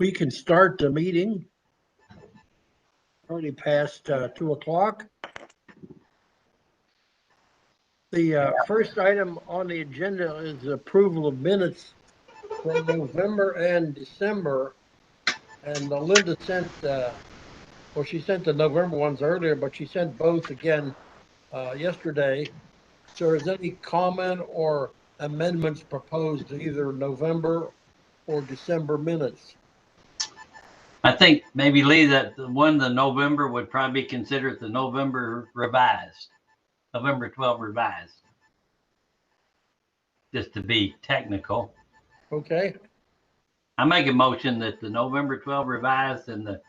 We can start the meeting. Already past 2 o'clock. The first item on the agenda is the approval of minutes from November and December. And Linda sent, well, she sent the November ones earlier, but she sent both again yesterday. So is any comment or amendments proposed to either November or December minutes? I think maybe Lee, that the November would probably be considered the November revised, November 12 revised. Just to be technical. Okay. I make a motion that the November 12 revised and the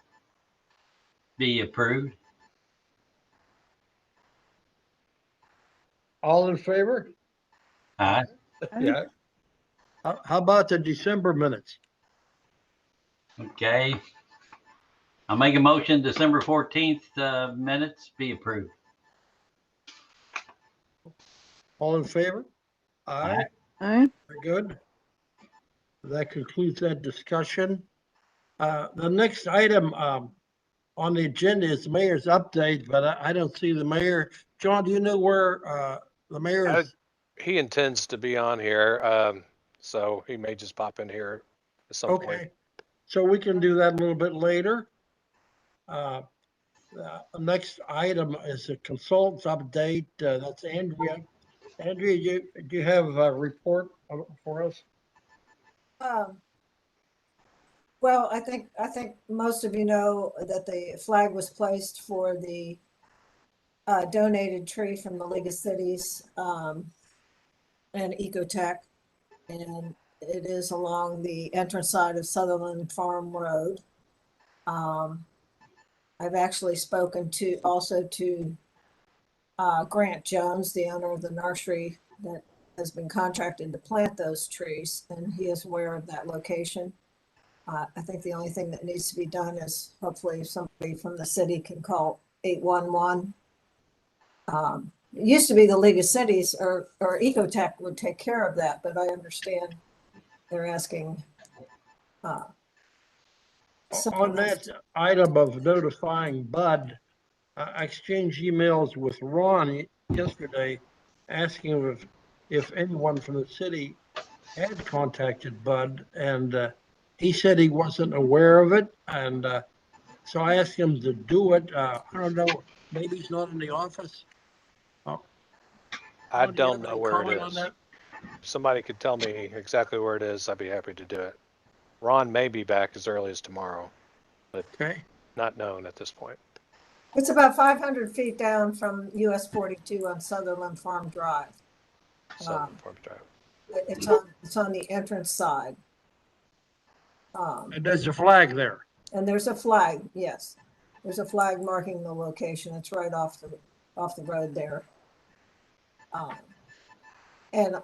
be approved. All in favor? Aye. Yeah. How about the December minutes? Okay. I'll make a motion December 14th minutes be approved. All in favor? Aye. Aye. Very good. That concludes that discussion. The next item on the agenda is mayor's update, but I don't see the mayor. John, do you know where the mayor is? He intends to be on here, so he may just pop in here at some point. Okay, so we can do that a little bit later. The next item is a consultant's update. That's Andrea. Andrea, do you have a report for us? Well, I think most of you know that the flag was placed for the donated tree from the League of Cities and Ecotech, and it is along the entrance side of Sutherland Farm Road. I've actually spoken to Grant Jones, the owner of the nursery that has been contracted to plant those trees, and he is aware of that location. I think the only thing that needs to be done is hopefully somebody from the city can call 811. It used to be the League of Cities or Ecotech would take care of that, but I understand they're asking. On that item of notifying Bud, I exchanged emails with Ron yesterday asking if anyone from the city had contacted Bud, and he said he wasn't aware of it. And so I asked him to do it. I don't know, maybe he's not in the office. I Do you don't have know any where it comment on is. that? If somebody could tell me exactly where it is, I'd be happy to do it. Ron may be back as early as tomorrow, but Okay. not known at this point. It's about 500 feet down from US 42 on Sutherland Farm Drive. Southern Farm Drive. It's on the entrance side. And there's a flag there. And there's a flag, yes. There's a flag marking the location. It's right off the road there. And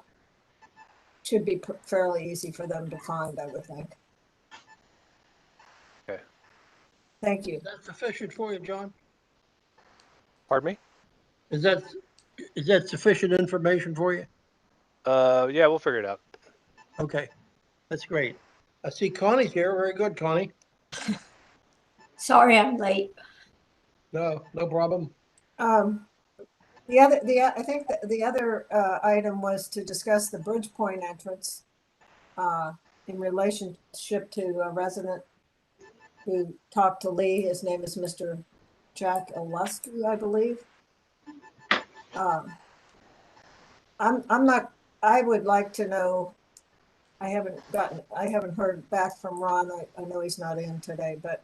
should be fairly easy for them to find, I would think. Okay. Thank you. Is that sufficient for you, John? Pardon me? Is that sufficient information for you? Yeah, we'll figure it out. Okay, that's great. I see Connie's here. Very good, Connie. Sorry I'm late. No problem. I think the other item was to discuss the Bridgepoint entrance in relationship to a resident who talked to Lee. His name is Mr. Jack Illustre, I believe. I would like to know, I haven't heard back from Ron. I know he's not in today, but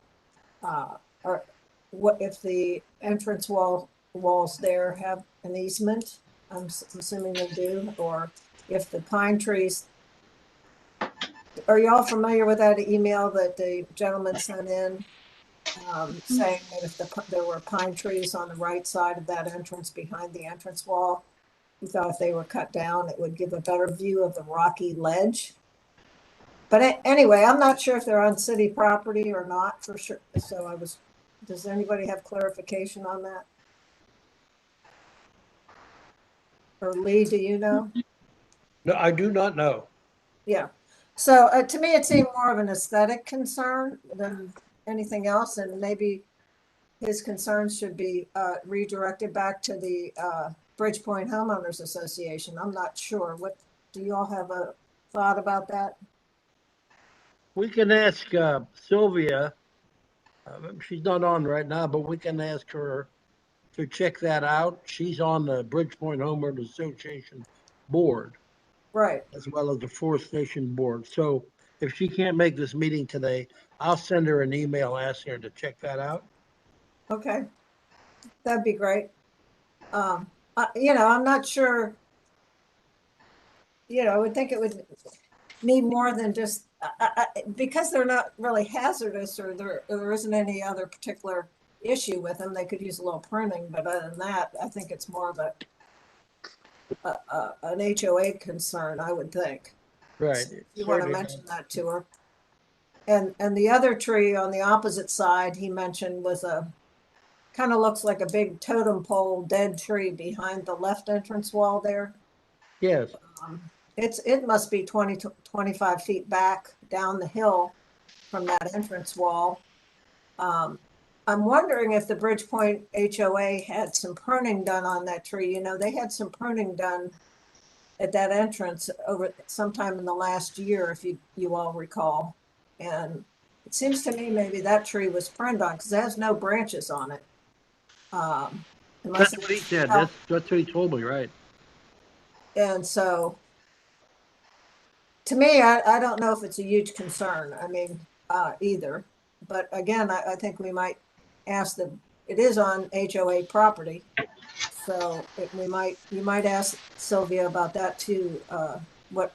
what if the entrance walls there have an easement? I'm assuming they do, or if the pine trees. Are y'all familiar with that email that the gentleman sent in saying that if there were pine trees on the right side of that entrance behind the entrance wall, he thought if they were cut down, it would give a better view of the rocky ledge. But anyway, I'm not sure if they're on city property or not for sure. So does anybody have clarification on that? Or Lee, do you know? No, I do not know. Yeah. So to me, it seemed more of an aesthetic concern than anything else, and maybe his concerns should be redirected back to the Bridgepoint Homeowners Association. I'm not sure. What do you all have a thought about that? We can ask Sylvia. She's not on right now, but we can ask her to check that out. She's on the Bridgepoint Homeowners Association board Right. as well as the Forestation board. So if she can't make this meeting today, I'll send her an email asking her to check that out. Okay. That'd be great. I'm not sure. I would think it would need more than just because they're not really hazardous, or there isn't any other particular issue with them. They could use a little pruning, but other than that, I think it's more of an HOA concern, I would think. Right. So you want to Certainly. mention that to her. And the other tree on the opposite side he mentioned was kind of looks like a big totem pole dead tree behind the left entrance wall there. Yes. It must be 20 to 25 feet back down the hill from that entrance wall. I'm wondering if the Bridgepoint HOA had some pruning done on that tree. They had some pruning done at that entrance over sometime in the last year, if you all recall. And it seems to me maybe that tree was pruned on because it has no branches on it. Unless That's what he said. Oh, That's what he told me, right? and so to me, I don't know if it's a huge concern. I mean, either. But again, I think we might ask it is on HOA property. So you might ask Sylvia about that too, what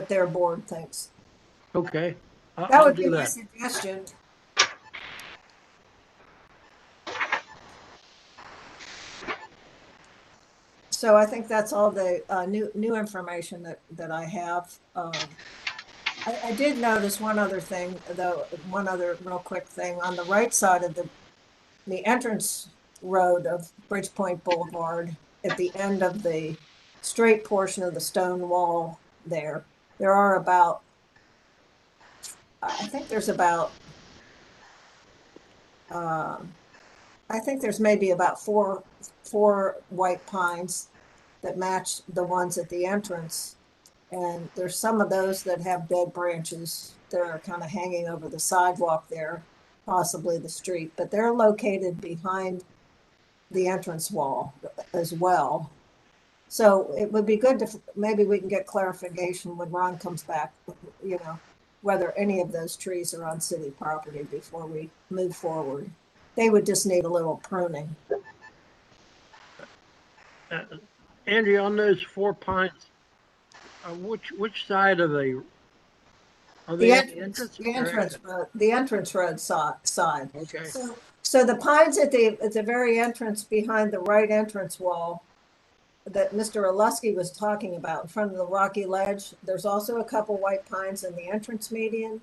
their board thinks. Okay. That I'll would be do my that. suggestion. So I think that's all the new information that I have. I did notice one other thing, though, one other real quick thing. On the right side of the entrance road of Bridgepoint Boulevard, at the end of the straight portion of the stone wall there are about, I think there's about, I think there's maybe about four white pines that match the ones at the entrance. And there's some of those that have dead branches that are kind of hanging over the sidewalk there, possibly the street, but they're located behind the entrance wall as well. So it would be good to, maybe we can get clarification when Ron comes back, whether any of those trees are on city property before we move forward. They would just need a little pruning. Andy, on those 4 pines, which side are they at the entrance? The entrance road side. Okay. So the pines at the very entrance behind the right entrance wall that Mr. Olusky was talking about in front of the rocky ledge, there's also a couple white pines in the entrance median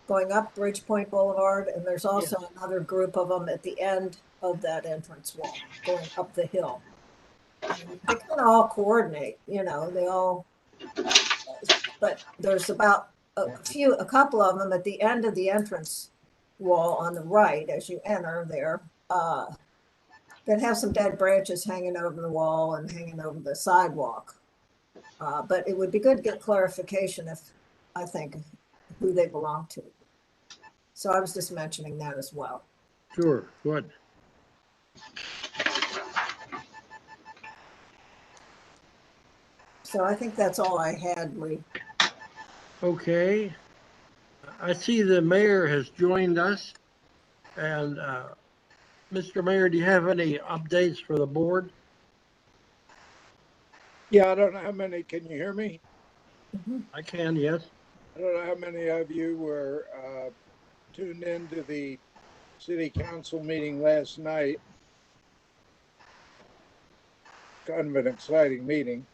going up Bridgepoint Boulevard, and there's also another group of them at the end of that entrance wall going up the hill. They kind of all coordinate, they all, but there's about a couple of them at the end of the entrance wall on the right as you enter there, that have some dead branches hanging over the wall and hanging over the sidewalk. But it would be good to get clarification I think, who they belong to. So I was just mentioning that as well. Sure, good. So I think that's all I had, Lee. Okay. I see the mayor has joined us. And Mr. Mayor, do you have any updates for the board? Yeah, I don't know how many, can you hear me? I can, yes. I don't know how many of you were tuned into the city council meeting last night. Kind of an exciting meeting.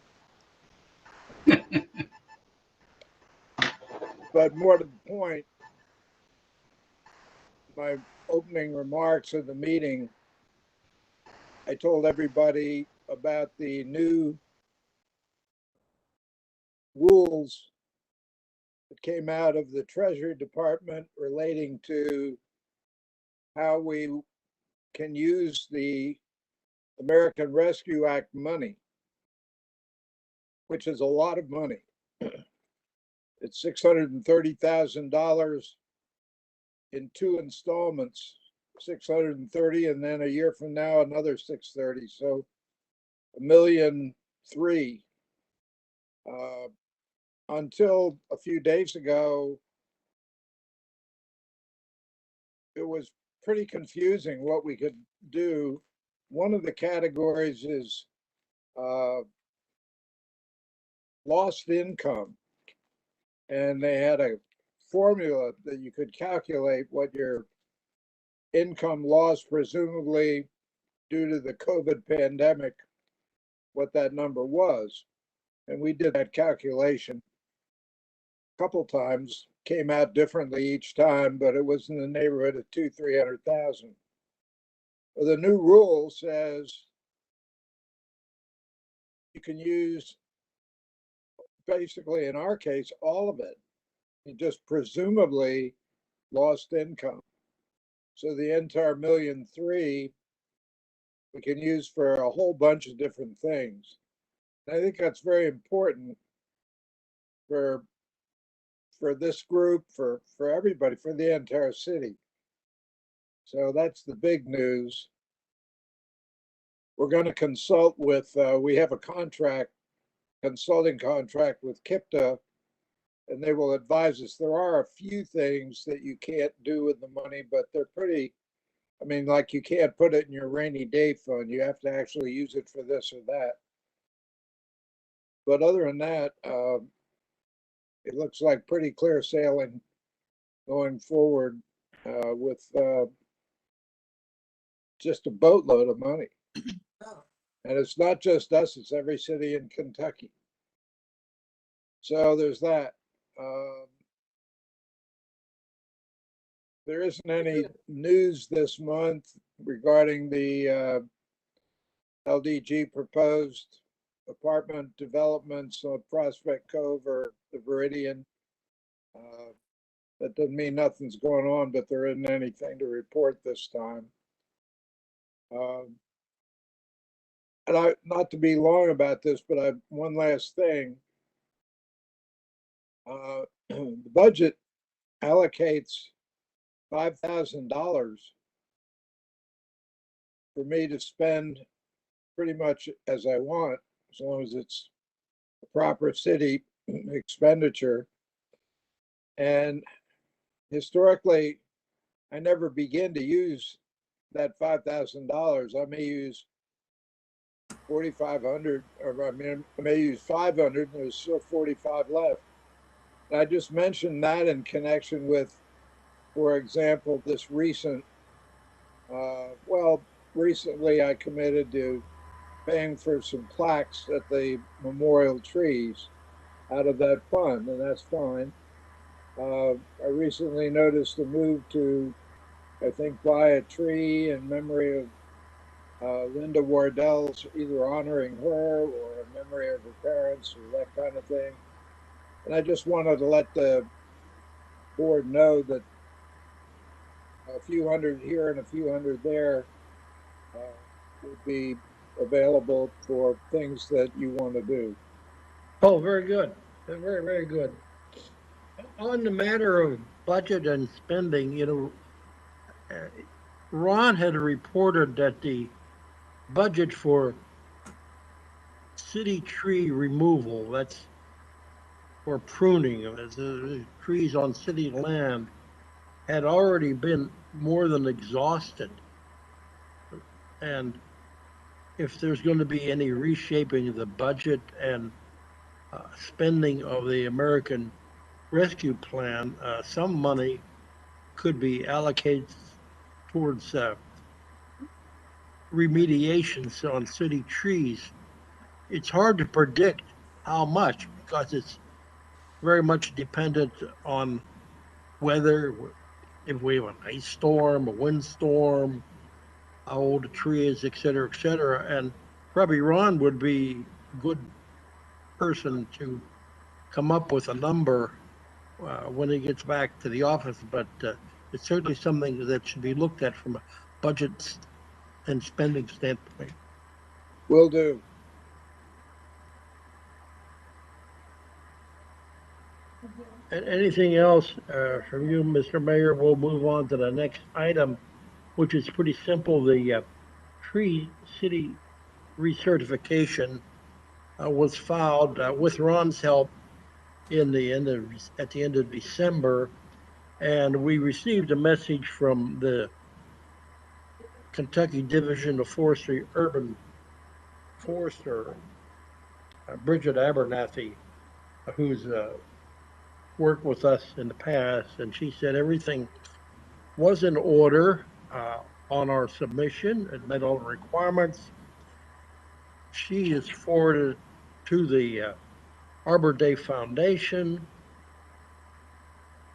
But more to the point, my opening remarks of the meeting, I told everybody about the new rules came out of the Treasury Department relating to how we can use the American Rescue Act money, which is a lot of money. It's $630,000 in 2 installments, 630, and then a year from now another 630. So $1,000,003. Until a few days ago, it was pretty confusing what we could do. One of the categories is lost income, and they had a formula that you could calculate what your income loss, presumably due to the COVID pandemic, what that number was. And we did that calculation a couple times, came out differently each time, but it was in the neighborhood of 200,000-300,000. Well, the new rule says you can use, basically in our case, all of it. You just presumably lost income. So the entire $1,000,003 we can use for a whole bunch of different things. And I think that's very important for this group, for everybody, for the entire city. So that's the big news. We're going to consult with, we have a consulting contract with KIPTA, and they will advise us. There are a few things that you can't do with the money, but they're pretty, I mean, like you can't put it in your rainy day fund. You have to actually use it for this or that. But other than that, it looks like pretty clear sailing going forward with just a boatload of money. And it's not just us, it's every city in Kentucky. So there's that. There isn't any news this month regarding the LDG proposed apartment developments on Prospect Cove or the Meridian. That doesn't mean nothing's going on, but there isn't anything to report this time. And not to be long about this, but one last thing. The budget allocates $5,000 for me to spend pretty much as I want, as long as it's a proper city expenditure. And historically, I never begin to use that $5,000. I may use 4,500, or I may use 500, and there's still 45 left. And I just mentioned that in connection with, for example, this recent, recently I committed to paying for some plaques at the memorial trees out of that fund, and that's fine. I recently noticed a move to, I think, buy a tree in memory of Linda Wardell's, either honoring her or in memory of her parents or that kind of thing. And I just wanted to let the board know that a few hundred here and a few hundred there would be available for things that you want to do. Oh, very good. Very, very good. On the matter of budget and spending, Ron had reported that the budget for city tree removal, that's for pruning of the trees on city land, had already been more than exhausted. And if there's going to be any reshaping of the budget and spending of the American Rescue Plan, some money could be allocated towards remediations on city trees. It's hard to predict how much because it's very much dependent on weather. If we have an ice storm, a windstorm, how old the tree is, et cetera, and probably Ron would be a good person to come up with a number when he gets back to the office, but it's certainly something that should be looked at from a budget and spending standpoint. Will do. Anything else from you, Mr. Mayor? We'll move on to the next item, which is pretty simple. The Tree City recertification was filed with Ron's help at the end of December, and we received a message from the Kentucky Division of Forestry Urban Forester, Bridget Abernathy, who's worked with us in the past, and she said everything was in order on our submission. It met all the requirements. She is forwarded to the Arbor Day Foundation,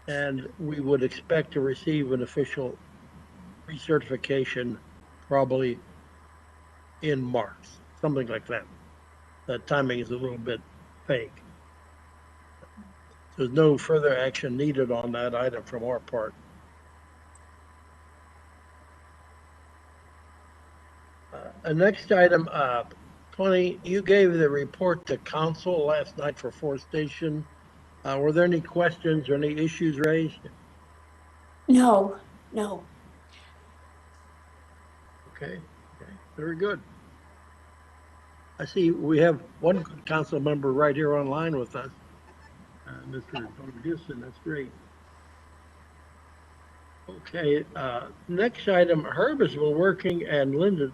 and we would expect to receive an official recertification probably in March, something like that. The timing is a little bit vague. There's no further action needed on that item from our part. The next item, Connie, you gave the report to council last night for Forestation. Were there any questions or any issues raised? No. Okay, very good. I see we have one good council member right here online with us, Mr. Don Houston. That's great. Okay, next item, Herb has been working and Linda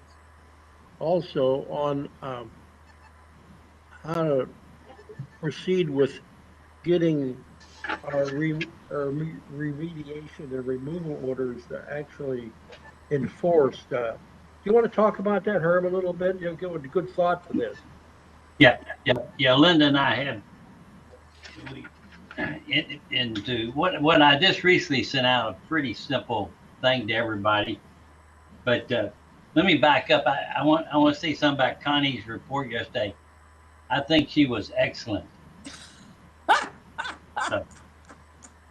also on how to proceed with getting our remediation and removal orders actually enforced. Do you want to talk about that, Herb, a little bit? You'll give a good thought to this. Yeah. Linda and I have, into what I just recently sent out a pretty simple thing to everybody, but let me back up. I want to say something about Connie's report yesterday. I think she was excellent.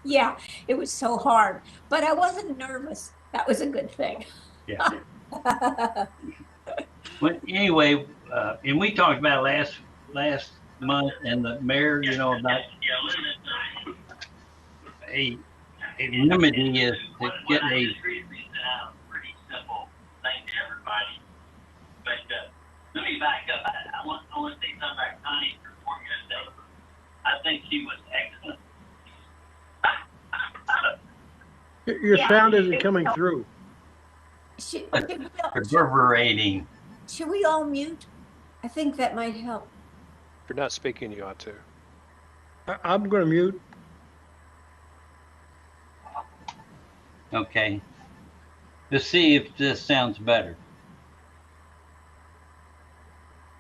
Yeah, it was so hard, but I wasn't nervous. That was a good thing. Yeah. But anyway, and we talked about last month, and the mayor, about a remedy is to get a pretty simple thing to everybody. But let me back up. I want to say something about Connie's report yesterday. I think she was excellent. Your sound isn't coming through. Reverberating. Should we all mute? I think that might help. If you're not speaking, you ought to. I'm going to mute. Okay. Let's see if this sounds better.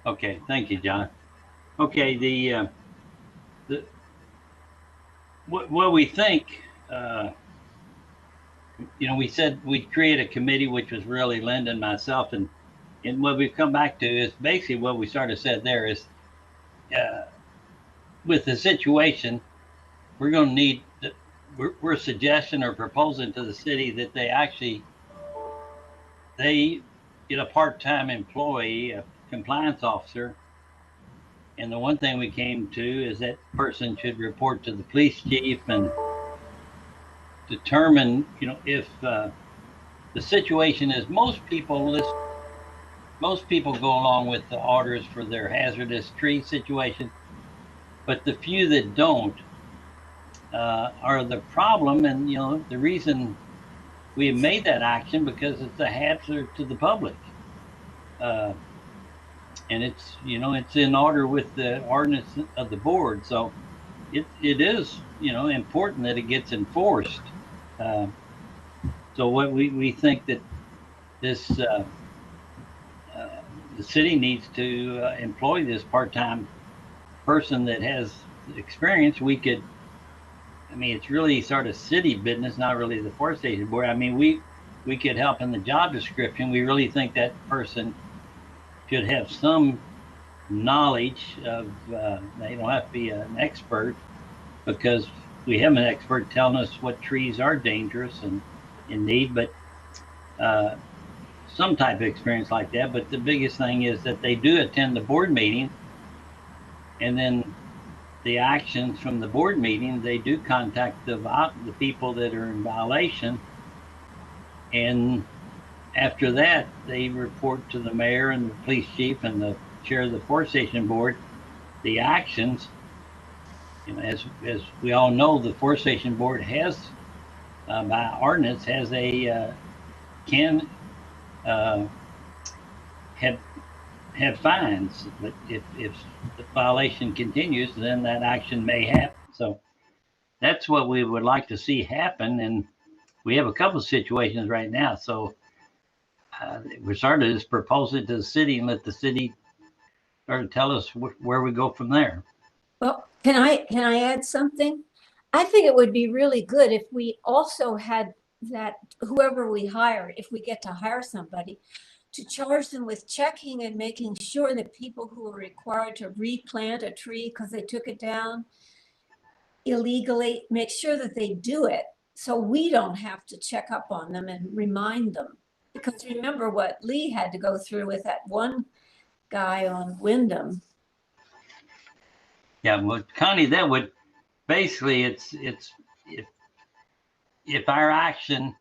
Okay, thank you, John. Okay, what we think, we said we'd create a committee, which was really Linda and myself, and what we've come back to is basically what we sort of said there is, with the situation, we're going to need, we're suggesting or proposing to the city that they get a part-time employee, a compliance officer. And the one thing we came to is that person should report to the police chief and determine, if the situation is most people go along with the orders for their hazardous tree situation, but the few that don't are the problem. And the reason we have made that action because it's a hazard to the public, and it's it's in order with the ordinance of the board, so it is important that it gets enforced. So what we think that this the city needs to employ this part-time person that has experience. It's really sort of city business, not really the Forestation board. We could help in the job description. We really think that person should have some knowledge of, they don't have to be an expert, because we have an expert telling us what trees are dangerous and in need, but some type of experience like that. But the biggest thing is that they do attend the board meeting, and then the actions from the board meeting, they do contact the people that are in violation, and after that, they report to the mayor and the police chief and the chair of the Forestation board the actions. You know, as we all know, the Forestation board has, by ordinance, has a can have fines. But if the violation continues, then that action may happen. So that's what we would like to see happen. And we have a couple of situations right now. So we're starting to just propose it to the city and let the city start to tell us where we go from there. Well, can I add something? I think it would be really good if we also had that whoever we hire, if we get to hire somebody, to charge them with checking and making sure that people who are required to replant a tree because they took it down illegally, make sure that they do it so we don't have to check up on them and remind them. Because remember what Lee had to go through with that one guy on Wyndham. Yeah, well, Connie, that would basically it's if our action,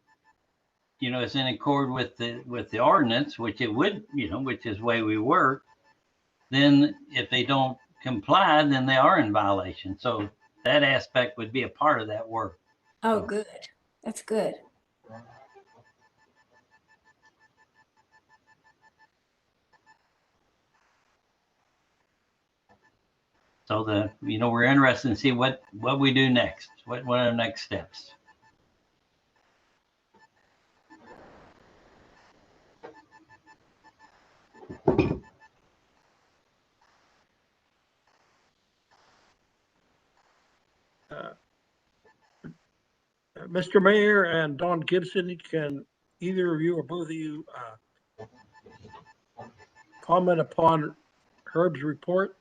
you know, is in accord with the ordinance, which it would, you know, which is the way we work, then if they don't comply, then they are in violation. So that aspect would be a part of that work. Oh, good. That's good. So you know, we're interested in see what we do next. What are the next steps? Mr. Mayor and Don Gibson, can either of you or both of you comment upon Herb's report?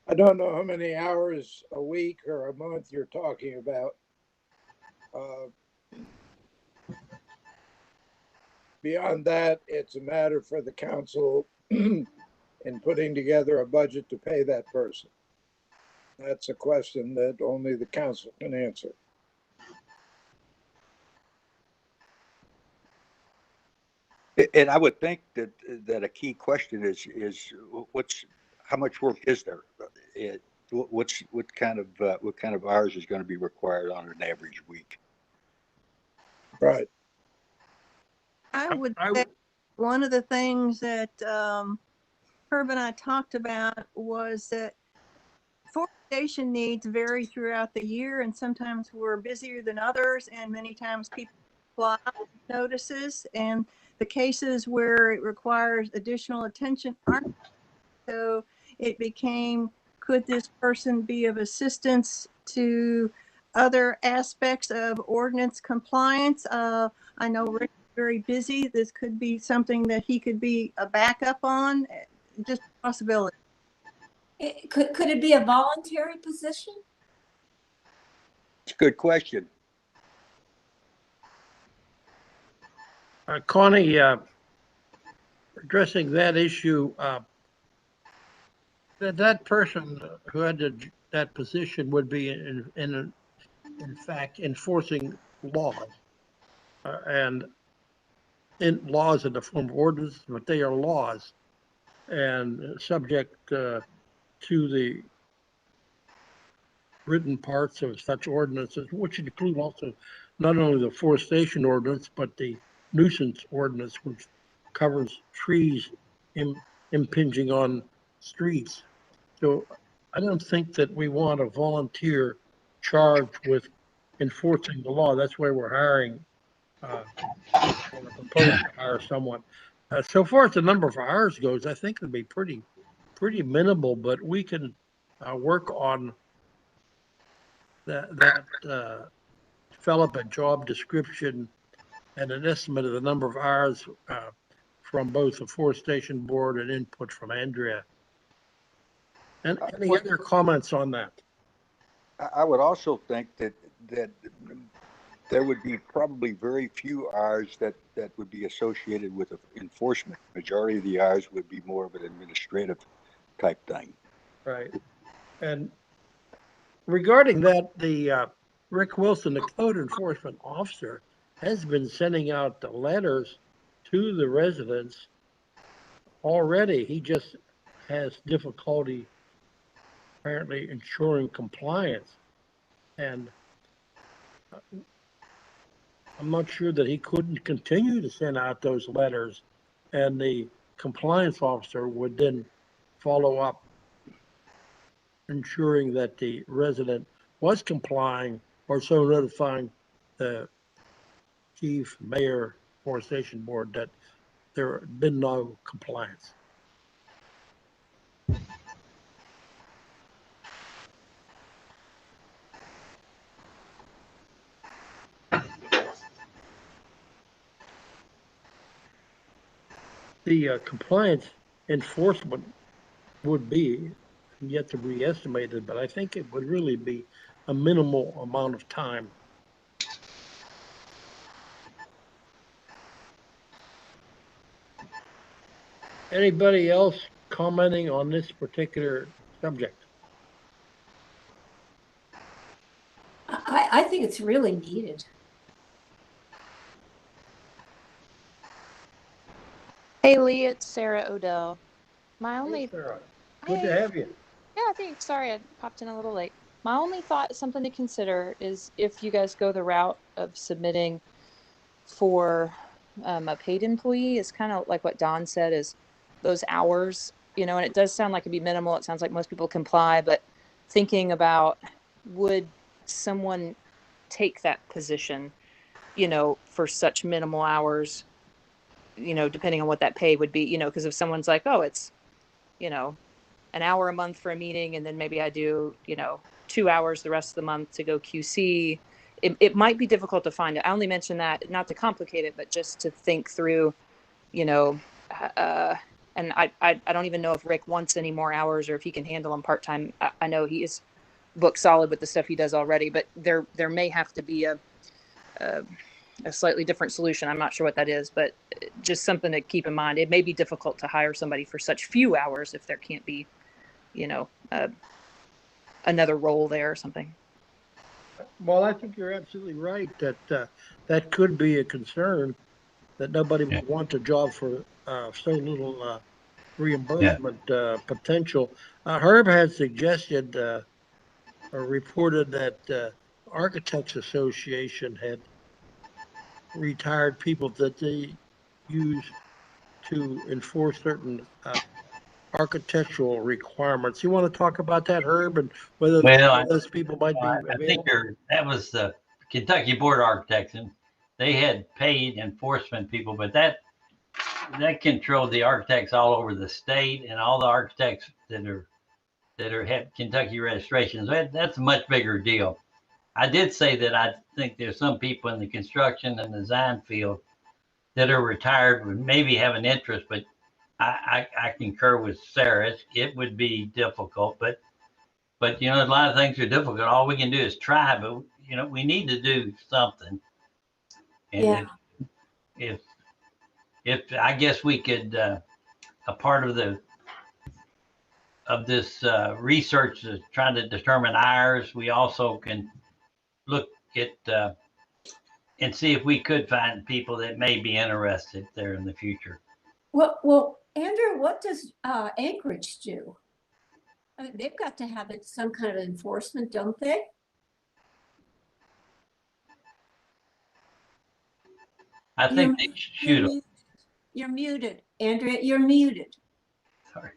I don't know how many hours a week or a month you're talking about. Beyond that, it's a matter for the council in putting together a budget to pay that person. That's a question that only the council can answer. And I would think that a key question is how much work is there? What kind of hours is going to be required on an average week? Right. I would say one of the things that Herb and I talked about was that forestation needs vary throughout the year, and sometimes we're busier than others, and many times people fly notices, and the cases where it requires additional attention aren't. So it became, could this person be of assistance to other aspects of ordinance compliance? I know Rick's very busy. This could be something that he could be a backup on, just a possibility. Could it be a voluntary position? It's a good question. Connie, addressing that issue, that person who had that position would be in fact enforcing laws, and in laws in the form of ordinance, but they are laws and subject to the written parts of such ordinances, which include also not only the forestation ordinance, but the nuisance ordinance, which covers trees impinging on streets. So I don't think that we want a volunteer charged with enforcing the law. That's why we're hiring or proposing to hire someone. So far as the number of hours goes, I think it'll be pretty minimal, but we can work on that develop a job description and an estimate of the number of hours from both the Forestation Board and input from Andrea. And any other comments on that? I would also think that there would be probably very few hours that would be associated with enforcement. Majority of the hours would be more of an administrative type thing. Right. And regarding that, the Rick Wilson, the code enforcement officer, has been sending out the letters to the residents already. He just has difficulty apparently ensuring compliance. And I'm not sure that he couldn't continue to send out those letters, and the compliance officer would then follow up, ensuring that the resident was complying, or so notifying the chief, mayor, forestation board that there had been no compliance. The compliance enforcement would be yet to be estimated, but I think it would really be a minimal amount of time. Anybody else commenting on this particular subject? I think it's really needed. Hey Lee, it's Sarah Odell. My only Hey, Sarah. Good to have you. Yeah, thanks. Sorry, I popped in a little late. My only thought, something to consider, is if you guys go the route of submitting for a paid employee, is kind of like what Don said, is those hours, you know, and it does sound like it'd be minimal. It sounds like most people comply, but thinking about, would someone take that position, you know, for such minimal hours, you know, depending on what that pay would be, you know, because if someone's like, oh, it's, you know, an hour a month for a meeting, and then maybe I do, you know, 2 hours the rest of the month to go QC, it might be difficult to find it. I only mention that not to complicate it, but just to think through, you know, and I don't even know if Rick wants any more hours or if he can handle them part-time. I know he is booked solid with the stuff he does already, but there may have to be a slightly different solution. I'm not sure what that is, but just something to keep in mind. It may be difficult to hire somebody for such few hours if there can't be, you know, another role there or something. Well, I think you're absolutely right that that could be a concern, that nobody would want a job for so little reimbursement potential. Herb had suggested or reported that Architects Association had retired people that they use to enforce certain architectural requirements. You want to talk about that, Herb, and whether Well, those people might be I think available? that was the Kentucky Board of Architects, and they had paid enforcement people, but that controlled the architects all over the state, and all the architects that have Kentucky registrations. That's a much bigger deal. I did say that I think there's some people in the construction and design field that are retired would maybe have an interest, but I concur with Sarah. It would be difficult, but you know, a lot of things are difficult. All we can do is try, but you know, we need to do something. And Yeah. if I guess we could, a part of this research is trying to determine hours. We also can look at and see if we could find people that may be interested there in the future. Well, Andrew, what does Anchorage do? I mean, they've got to have some kind of enforcement, don't they? I think they shoot them. You're muted, Andrea. You're muted. Sorry.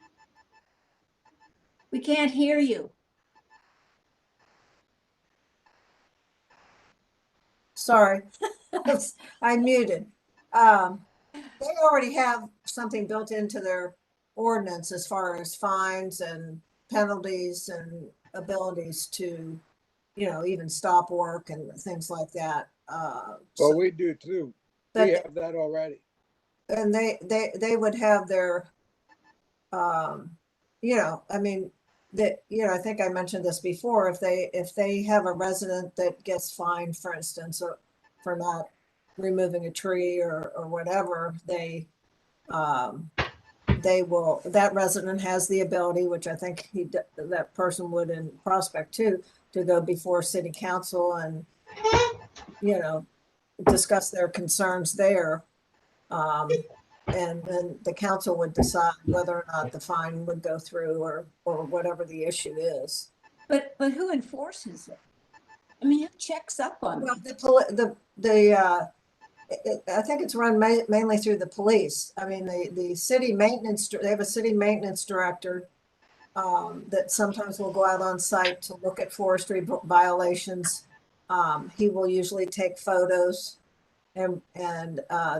We can't hear you. Sorry, I muted. They already have something built into their ordinance as far as fines and penalties and abilities to, you know, even stop work and things like that. Well, we do too. We But have that already. and they would have their, you know, I mean, that, you know, I think I mentioned this before, if they have a resident that gets fined, for instance, or for not removing a tree or whatever, they will, that resident has the ability, which I think that person would in Prospect too, to go before city council and, you know, discuss their concerns there. And then the council would decide whether or not the fine would go through or whatever the issue is. But who enforces it? I mean, who checks up on Well, them? I think it's run mainly through the police. I mean, the city maintenance, they have a city maintenance director that sometimes will go out on site to look at forestry violations. He will usually take photos and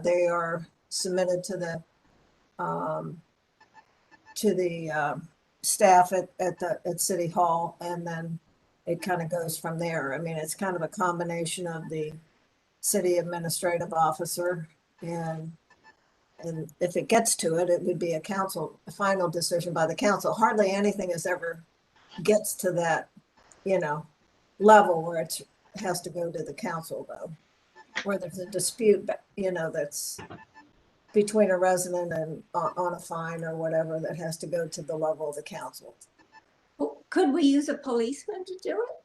they are submitted to the staff at City Hall, and then it kind of goes from there. I mean, it's kind of a combination of the city administrative officer and if it gets to it, it would be a final decision by the council. Hardly anything is ever gets to that, you know, level where it has to go to the council though, where there's a dispute, you know, that's between a resident and on a fine or whatever that has to go to the level of the council. Could we use a policeman to do it?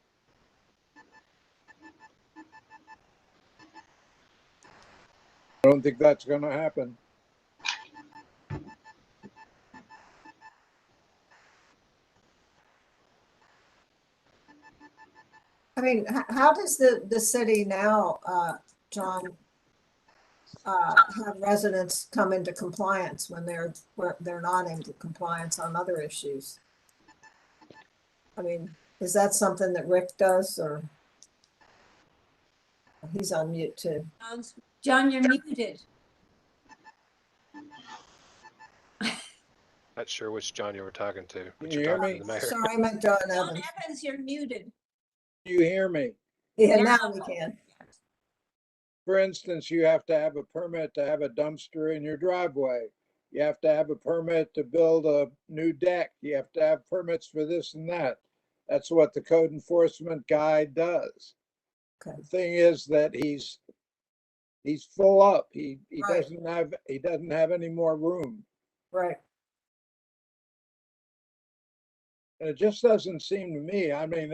I don't think that's gonna happen. I mean, how does the city now, John, have residents come into compliance when they're not into compliance on other issues? I mean, is that something that Rick does, or he's on mute too? John, you're muted. Not sure which John you were talking to. But You you're hear talking me? to the mayor. Sorry, I meant John John Evans. Evans, you're muted. You hear me? Yeah, now we can. For instance, you have to have a permit to have a dumpster in your driveway. You have to have a permit to build a new deck. You have to have permits for this and that. That's what the code enforcement guy does. Okay. The thing is that he's full up. He Right. doesn't have any more room. Right. And it just doesn't seem to me, I mean,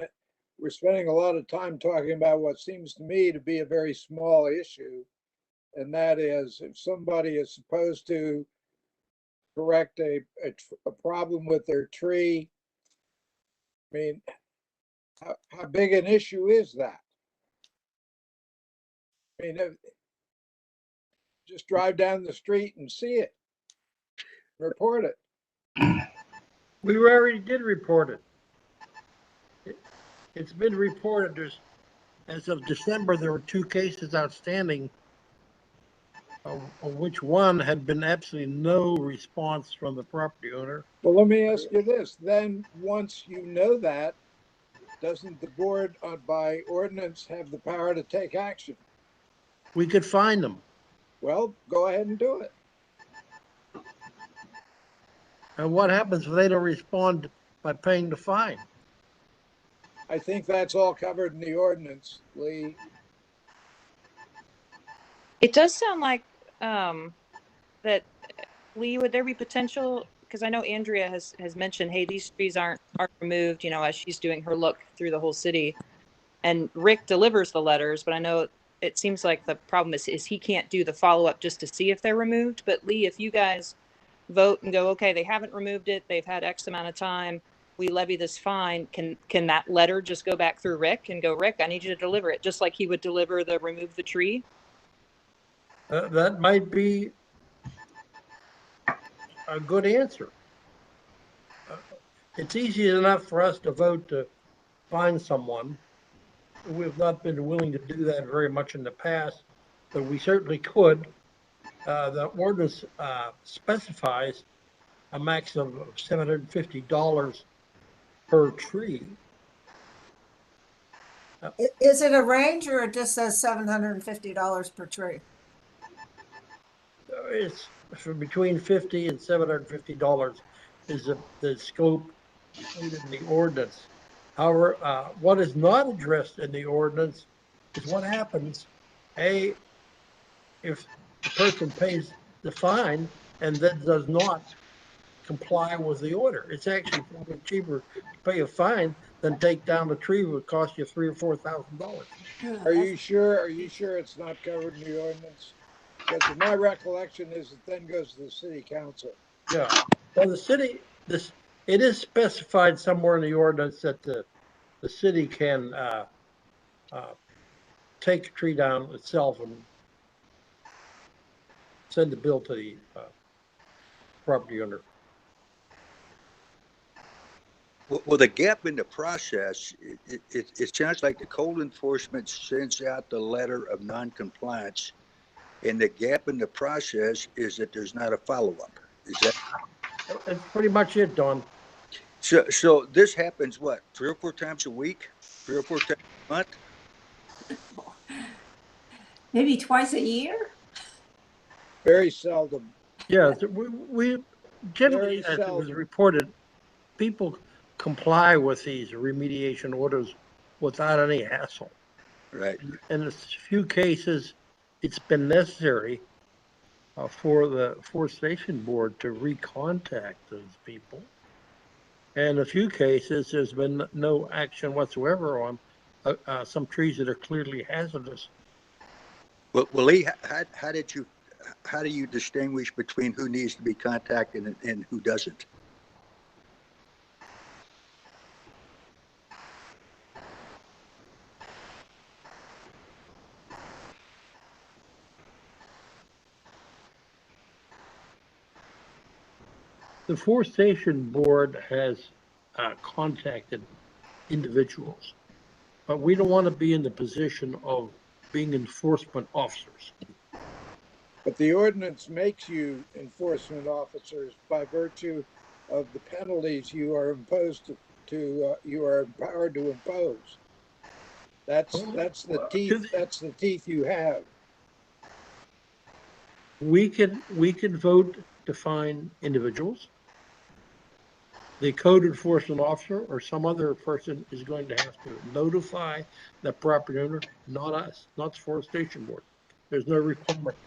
we're spending a lot of time talking about what seems to me to be a very small issue. And that is if somebody is supposed to correct a problem with their tree, I mean, how big an issue is that? I mean, just drive down the street and see it, report it. We already did report it. It's been reported. As of December, there were 2 cases outstanding, of which one had been absolutely no response from the property owner. Well, let me ask you this, then, once you know that, doesn't the board by ordinance have the power to take action? We could find them. Well, go ahead and do it. And what happens if they don't respond by paying the fine? I think that's all covered in the ordinance, Lee. It does sound like that, Lee, would there be potential? Because I know Andrea has mentioned, hey, these trees aren't removed, you know, as she's doing her look through the whole city. And Rick delivers the letters, but I know it seems like the problem is he can't do the follow-up just to see if they're removed. But Lee, if you guys vote and go, okay, they haven't removed it, they've had X amount of time, we levy this fine, can that letter just go back through Rick and go, Rick, I need you to deliver it, just like he would deliver the remove the tree? That might be a good answer. It's easy enough for us to vote to find someone. We've not been willing to do that very much in the past, but we certainly could. The ordinance specifies a maximum of $750 per tree. Is it a range or it just says $750 per tree? for between $50 and $750 is the scope included in the ordinance. However, what is not addressed in the ordinance is what happens, if the person pays the fine and then does not comply with the order. It's actually probably cheaper to pay a fine than take down the tree, would cost you $3,000 or $4,000. Are you sure? Are you sure it's not covered in the ordinance? Because my recollection is it then goes to the city council. Yeah, well, it is specified somewhere in the ordinance that the city can take a tree down itself and send the bill to the property owner. Well, the gap in the process, it sounds like the code enforcement sends out the letter of noncompliance, and the gap in the process is that there's not a follow-up. Is that? That's pretty much it, Don. So this happens, what, 3 or 4 times a week? 3 or 4 times a month? Maybe twice a year? Very seldom. Yeah, we generally, Very as it was seldom. reported, people comply with these remediation orders without any hassle. Right. In a few cases, it's been necessary for the Forestation Board to recontact those people. And in a few cases, there's been no action whatsoever on some trees that are clearly hazardous. Well, Lee, how do you distinguish between who needs to be contacted and who doesn't? The Forestation Board has contacted individuals, but we don't want to be in the position of being enforcement officers. But the ordinance makes you enforcement officers by virtue of the penalties you are you are empowered to impose. That's the teeth. That's the teeth you have. We can vote to fine individuals. The code enforcement officer or some other person is going to have to notify the property owner, not us, not the Forestation Board. There's no requirement.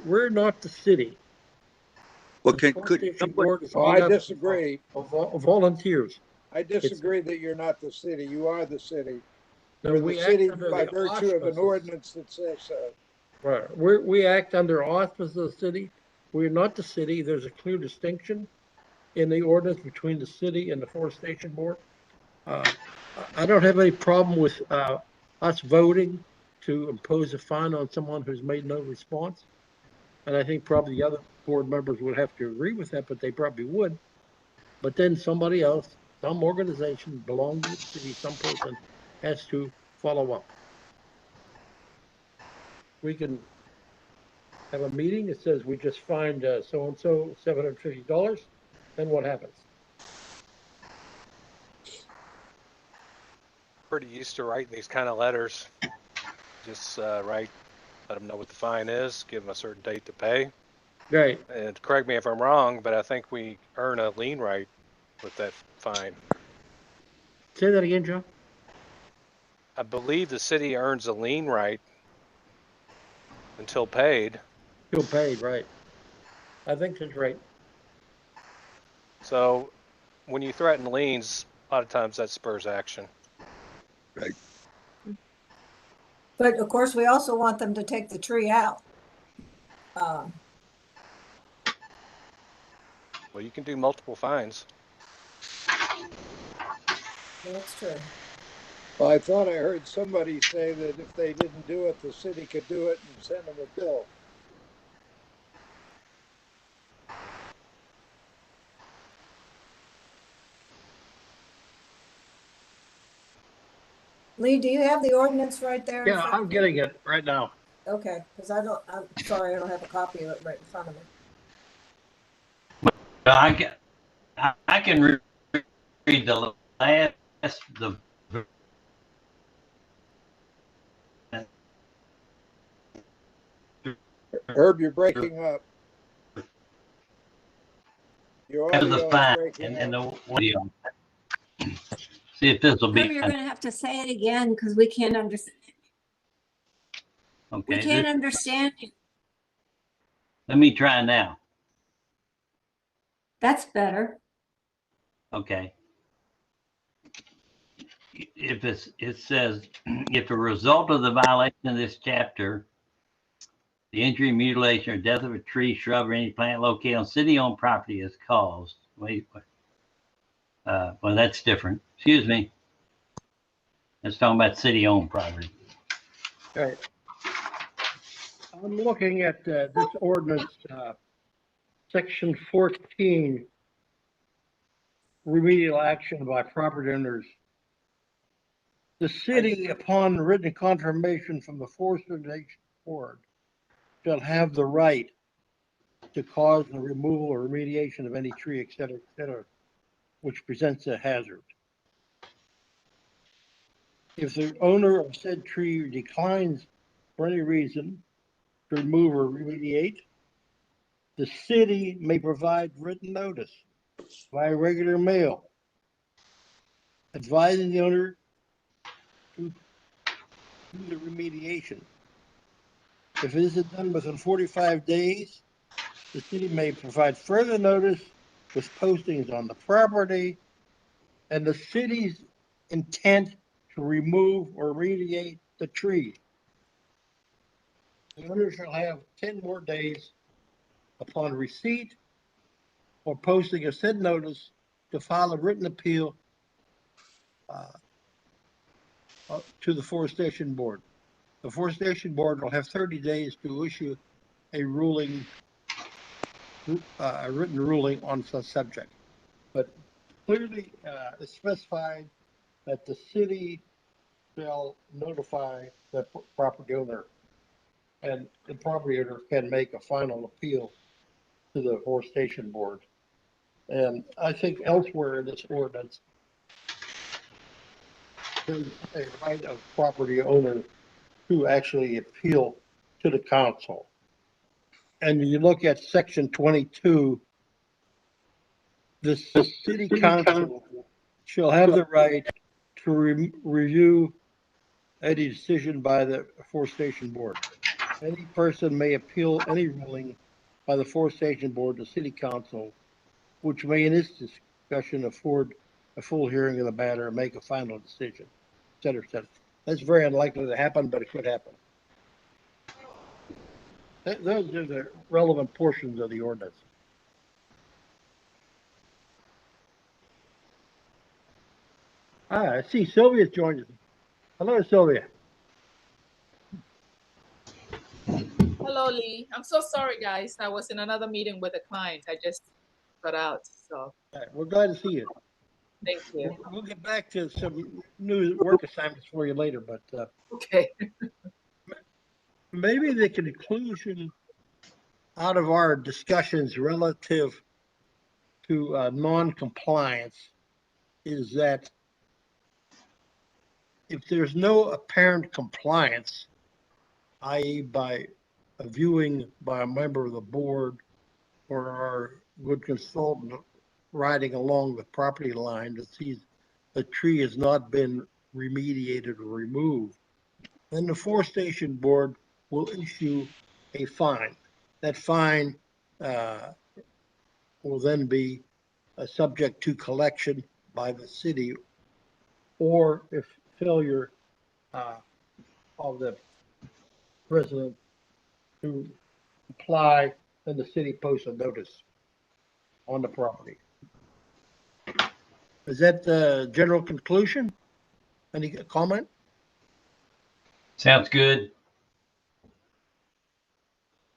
We're not the city. Well, The could Forestation Board is I made up disagree. of volunteers. I disagree that you're not the city. You are the city. No, You're we the act city under by the virtue of an auspices. ordinance that says so. Right. We act under auspices of the city. We're not the city. There's a clear distinction in the ordinance between the city and the Forestation Board. I don't have any problem with us voting to impose a fine on someone who's made no response. And I think probably the other board members would have to agree with that, but they probably would. But then somebody else, some organization belonging to the city, some person has to follow up. We can have a meeting that says we just fined so-and-so $750, then what happens? Pretty used to writing these kind of letters. Just write, let them know what the fine is, give them a certain date to pay. Right. And correct me if I'm wrong, but I think we earn a lien right with that fine. Say that again, Joe. I believe the city earns a lien right until paid. Still paid, right. I think that's right. So when you threaten liens, a lot of times that spurs action. Right. But of course, we also want them to take the tree out. Well, you can do multiple fines. That's true. Well, I thought I heard somebody say that if they didn't do it, the city could do it and send them a bill. Lee, do you have the ordinance right there? Yeah, I'm getting it right now. Okay, because I'm sorry, I don't have a copy of it right in front of me. But I can read the last, the Herb, you're breaking up. Your That was a audio is fine, breaking and up. the audio. See if this will Herb, be you're gonna have to say it again because we can't understand. We okay. can't understand you. Let me try now. That's better. Okay. It says, if a result of the violation of this chapter, the injury, mutilation, or death of a tree, shrub, or any plant located on city-owned property is caused. Wait, well, that's different. Excuse me. It's talking about city-owned property. Right. I'm looking at this ordinance, section 14, remedial action by property owners. The city, upon written confirmation from the Forestation Board, shall have the right to cause the removal or remediation of any tree, et cetera, which presents a hazard. If the owner of said tree declines for any reason to remove or remediate, the city may provide written notice by regular mail, advising the owner to do the remediation. If it isn't done within 45 days, the city may provide further notice with postings on the property and the city's intent to remove or remediate the tree. The owner shall have 10 more days upon receipt or posting of said notice to file a written appeal to the Forestation Board. The Forestation Board will have 30 days to issue a ruling, a written ruling on the subject. But clearly it's specified that the city shall notify the property owner, and the property owner can make a final appeal to the Forestation Board. And I think elsewhere in this ordinance, there's a right of property owner to actually appeal to the council. And you look at section 22, the city council shall have the right to review any decision by the Forestation Board. Any person may appeal any ruling by the Forestation Board to City Council, which may in its discussion afford a full hearing of the matter and make a final decision, et cetera, et cetera. That's very unlikely to happen, but it could happen. Those are the relevant portions of the ordinance. I see Sylvia's joined us. Hello, Sylvia. Hello, Lee. I'm so sorry, guys. I was in another meeting with a client. I just got out, so All right, we're glad to see you. thank you. We'll get back to some new work assignments for you later, but Okay. maybe the conclusion out of our discussions relative to non-compliance is that if there's no apparent compliance, i.e. by a viewing by a member of the board or our good consultant riding along the property line that sees the tree has not been remediated or removed, then the Forestation Board will issue a fine. That fine will then be subject to collection by the city, or if failure of the resident to apply, then the city posts a notice on the property. Is that the general conclusion? Any comment? Sounds good.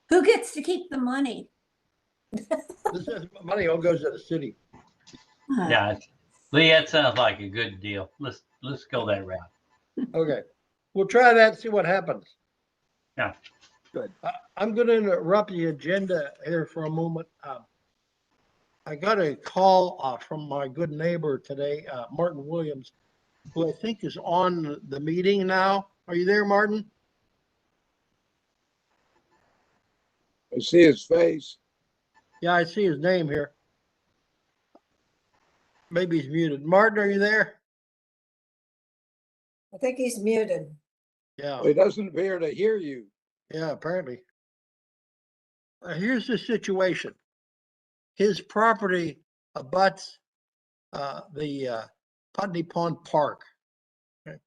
Who gets to keep the money? This is money all goes to the city. Yeah, Lee, that sounds like a good deal. Let's go that route. Okay, we'll try that and see what happens. Yeah. Good. I'm going to interrupt the agenda here for a moment. I got a call from my good neighbor today, Martin Williams, who I think is on the meeting now. Are you there, Martin? I see his face. Yeah, I see his name here. Maybe he's muted. Martin, are you there? I think he's muted. Yeah, Well, he doesn't appear to hear you. yeah, apparently. Here's the situation. His property abuts the Putney Pond Park. Okay.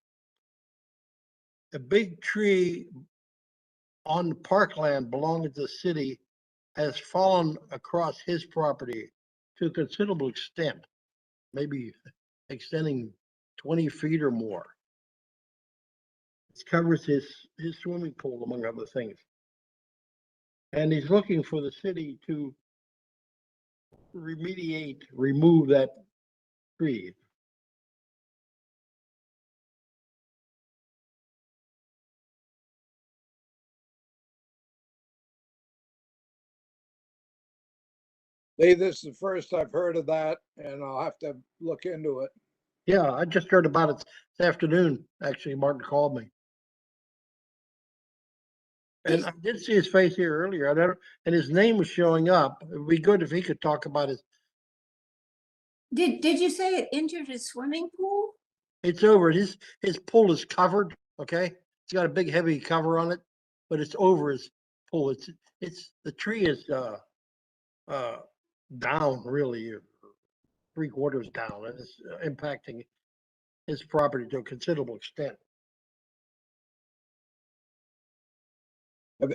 A big tree on the parkland belonging to the city has fallen across his property to a considerable extent, maybe extending 20 feet or more. It covers his swimming pool, among other things. And he's looking for the city to remove that tree. Lee, this is the first I've heard of that, and I'll have to look into it. Yeah, I just heard about it this afternoon. Actually, Martin called me. And I did see his face here earlier. And his name was showing up. It would be good if he could talk about his. Did you say it injured his swimming pool? It's over. His pool is covered. Okay, it's got a big heavy cover on it, but it's over his pool. It's the tree is down really, 3/4 down, and it's impacting his property to a considerable extent.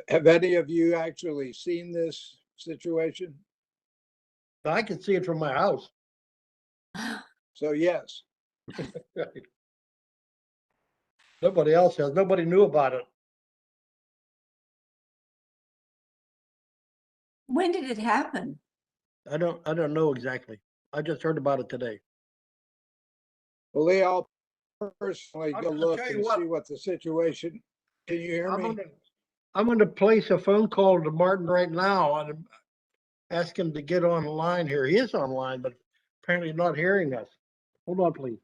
Have any of you actually seen this situation? I can see it from my house. So yes, Nobody else has. Nobody knew about it. When did it happen? I don't know exactly. I just heard about it today. well, Lee, I'll personally I'll go look tell you and what. see what the situation. Can you hear me? I'm gonna place a phone call to Martin right now and ask him to get on the line here. He is online, but apparently not hearing us. Hold on, please.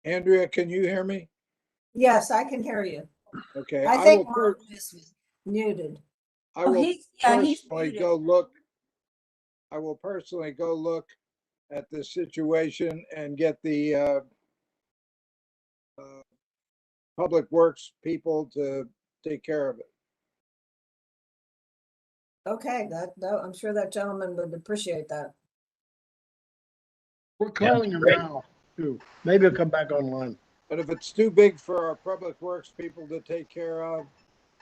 Andrea, can you hear me? Yes, I can hear you. Okay, I I think will Martin is muted. I will he's personally muted. go look. I will personally go look at this situation and get the public works people to take care of it. Okay, that I'm sure that gentleman would appreciate that. We're calling him great. now, too. Maybe he'll come back online. But if it's too big for our public works people to take care of,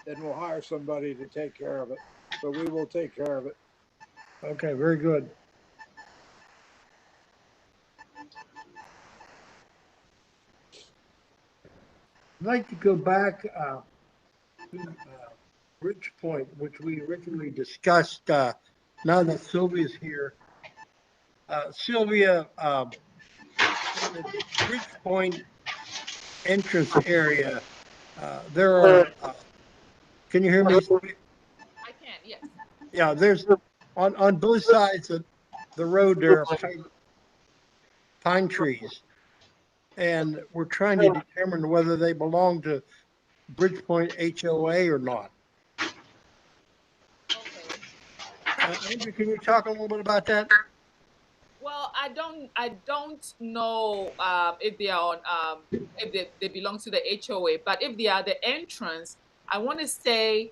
then we'll hire somebody to take care of it. But we will take care of it. Okay, very good. I'd like to go back to Bridgepoint, which we originally discussed. Now that Sylvia's here, Sylvia, in the Bridgepoint entrance area, there are. Can you hear me? Sylvia? I can, yes. Yeah, there's on both sides of the road there are pine trees, and we're trying to determine whether they belong to Bridgepoint HOA or not. Okay. Andrew, can you talk a little bit about that? Well, I don't know if they are on if they belong to the HOA, but if they are the entrance, I want to say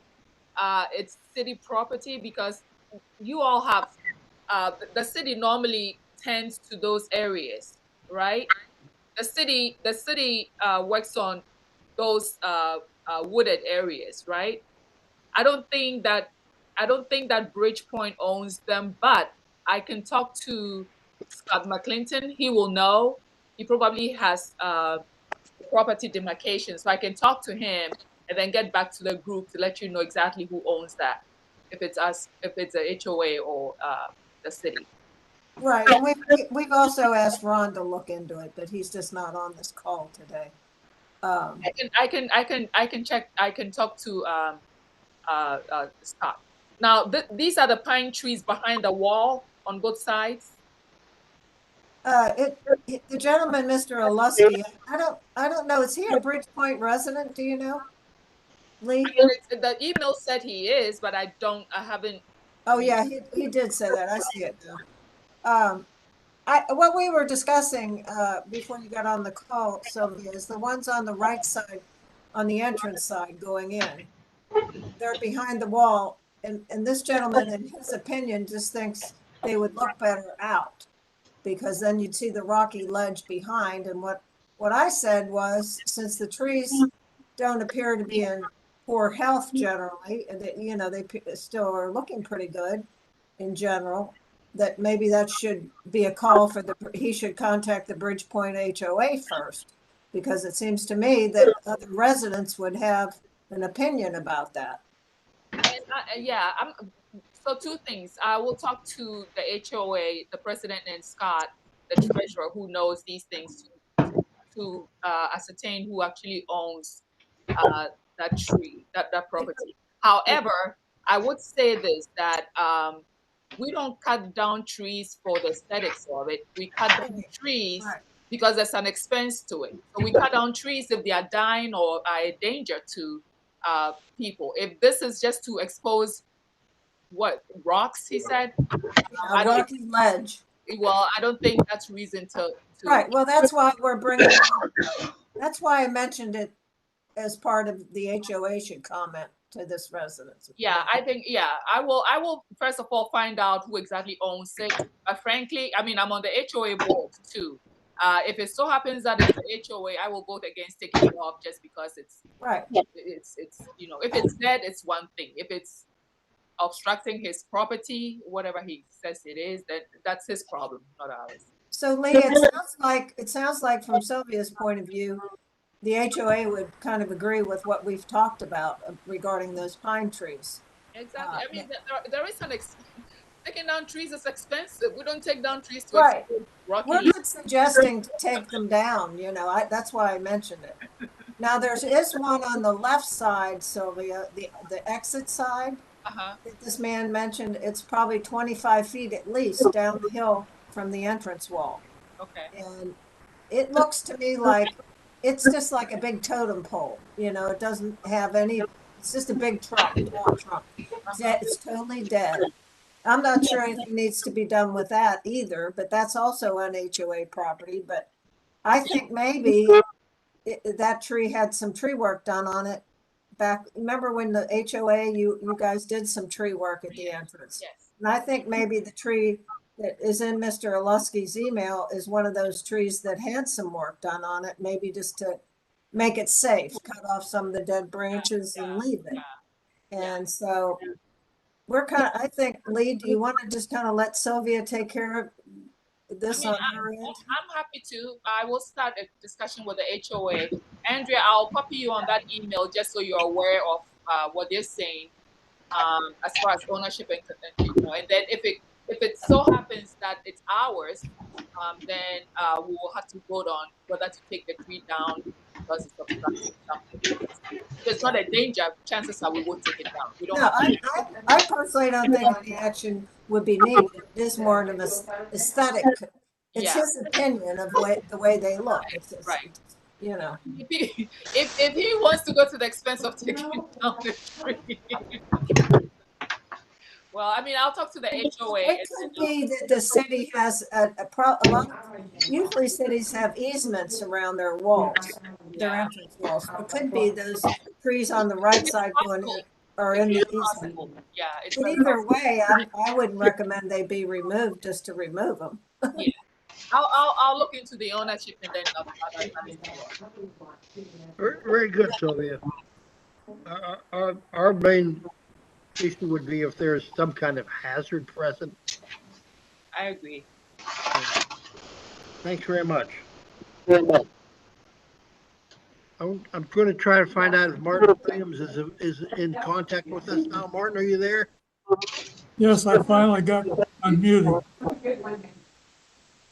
it's city property because you all have the city normally tends to those areas, right? The city works on those wooded areas, right? I don't think that Bridgepoint owns them, but I can talk to Scott McClinton. He will know. He probably has property demarcation, so I can talk to him and then get back to the group to let you know exactly who owns that. If it's us, if it's a HOA or the city. Right, and we've also asked Ron to look into it, but he's just not on this call today. I can check. I can talk to Scott. Now, these are the pine trees behind the wall on both sides. The gentleman, Mr. Olusky, I don't know. Is he a Bridgepoint resident? Do you know, Lee? The email said he is, but I haven't. Oh yeah, he did say that. I see it now. what we were discussing before you got on the call, Sylvia, is the ones on the right side, on the entrance side going in. They're behind the wall, and this gentleman, in his opinion, just thinks they would look better out, because then you'd see the rocky ledge behind. And what I said was, since the trees don't appear to be in poor health generally, and that, you know, they still are looking pretty good in general, that maybe that should be a call for he should contact the Bridgepoint HOA first, because it seems to me that other residents would have an opinion about that. And yeah, so two things. I will talk to the HOA, the president, and Scott, the treasurer, who knows these things, to ascertain who actually owns that tree, that property. However, I would say this, that we don't cut down trees for the aesthetics of it. We cut down trees because there's an expense to it. So we cut down trees if they are dying or are a danger to people. If this is just to expose rocks, he said. Rocky ledge. Well, I don't think that's reason to. Right. Well, that's why we're bringing it up. That's why I mentioned it as part of the HOA should comment to this residence. Yeah, I think, I will first of all find out who exactly owns it. But frankly, I mean, I'm on the HOA board too. If it so happens that it's the HOA, I will vote against taking it off just because it's right. It's you know, if it's dead, it's one thing. If it's obstructing his property, whatever he says it is, that's his problem, not ours. So Lee, it sounds like from Sylvia's point of view, the HOA would kind of agree with what we've talked about regarding those pine trees. Exactly. I mean, there is taking down trees is expensive. We don't take down trees to right. Rocky. We're not suggesting to take them down. You know, that's why I mentioned it. Now there is one on the left side, Sylvia, the exit side. That this man mentioned. It's probably 25 feet at least down the hill from the entrance wall. Okay. And it looks to me like it's just like a big totem pole. You know, it doesn't have any. It's just a big trunk, tall trunk. It's totally dead. I'm not sure anything needs to be done with that either, but that's also an HOA property. But I think maybe that tree had some tree work done on it back. Remember when the HOA, you guys did some tree work at the entrance? Yes. And I think maybe the tree that is in Mr. Olusky's email is one of those trees that had some work done on it, maybe just to make it safe, cut off some of the dead branches and leave it. And so we're I think, Lee, do you want to just kind of let Sylvia take care of this on her end? I'm happy to. I will start a discussion with the HOA. Andrea, I'll copy you on that email just so you're aware of what they're saying as far as ownership and then if it so happens that it's ours, then we will have to vote on whether to take the tree down because it's obstructing something. If it's not a danger, chances are we won't take it down. We don't. No, I personally don't think any action would be needed. It is more of an aesthetic. It's his opinion of the way they look. It's just, you know. If he wants to go to the expense of taking down the tree. Well, I mean, I'll talk to the HOA. It could be that the city has a lot. Usually cities have easements around their walls, their entrance walls. So it could be those trees on the right side going in are in the easement. Yeah. But either way, I wouldn't recommend they be removed just to remove them. Yeah. I'll look into the ownership and then Very good, Sylvia. Our main issue would be if there's some kind of hazard present. I agree. Thanks very much. I'm going to try to find out if Martin Williams is in contact with us now. Martin, are you there? Yes, I finally got unmuted.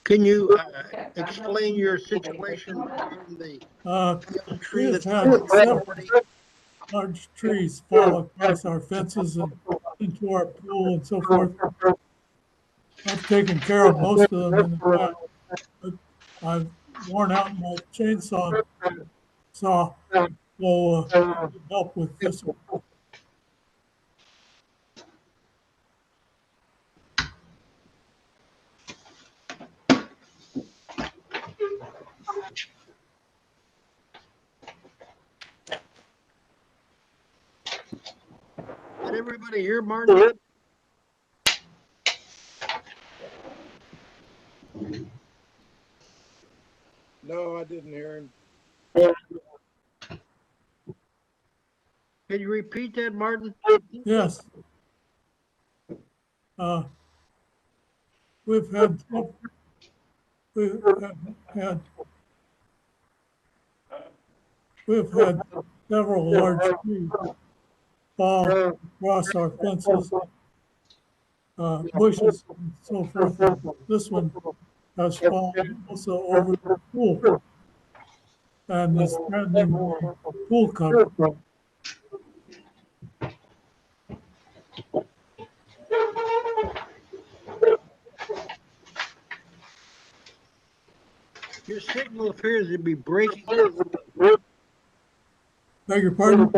Can you explain your situation regarding the tree that's large trees fall across our fences and into our pool and so forth. I've taken care of most of them in the past, but I've worn out my chainsaw will help with this one. everybody hear Martin? No, I didn't hear him. Can you repeat that, Martin? Yes. We've had several large trees fall across our fences, bushes, and so forth. This one has fallen also over the pool and is threatening the pool cover. Your signal appears to be breaking. Beg your pardon?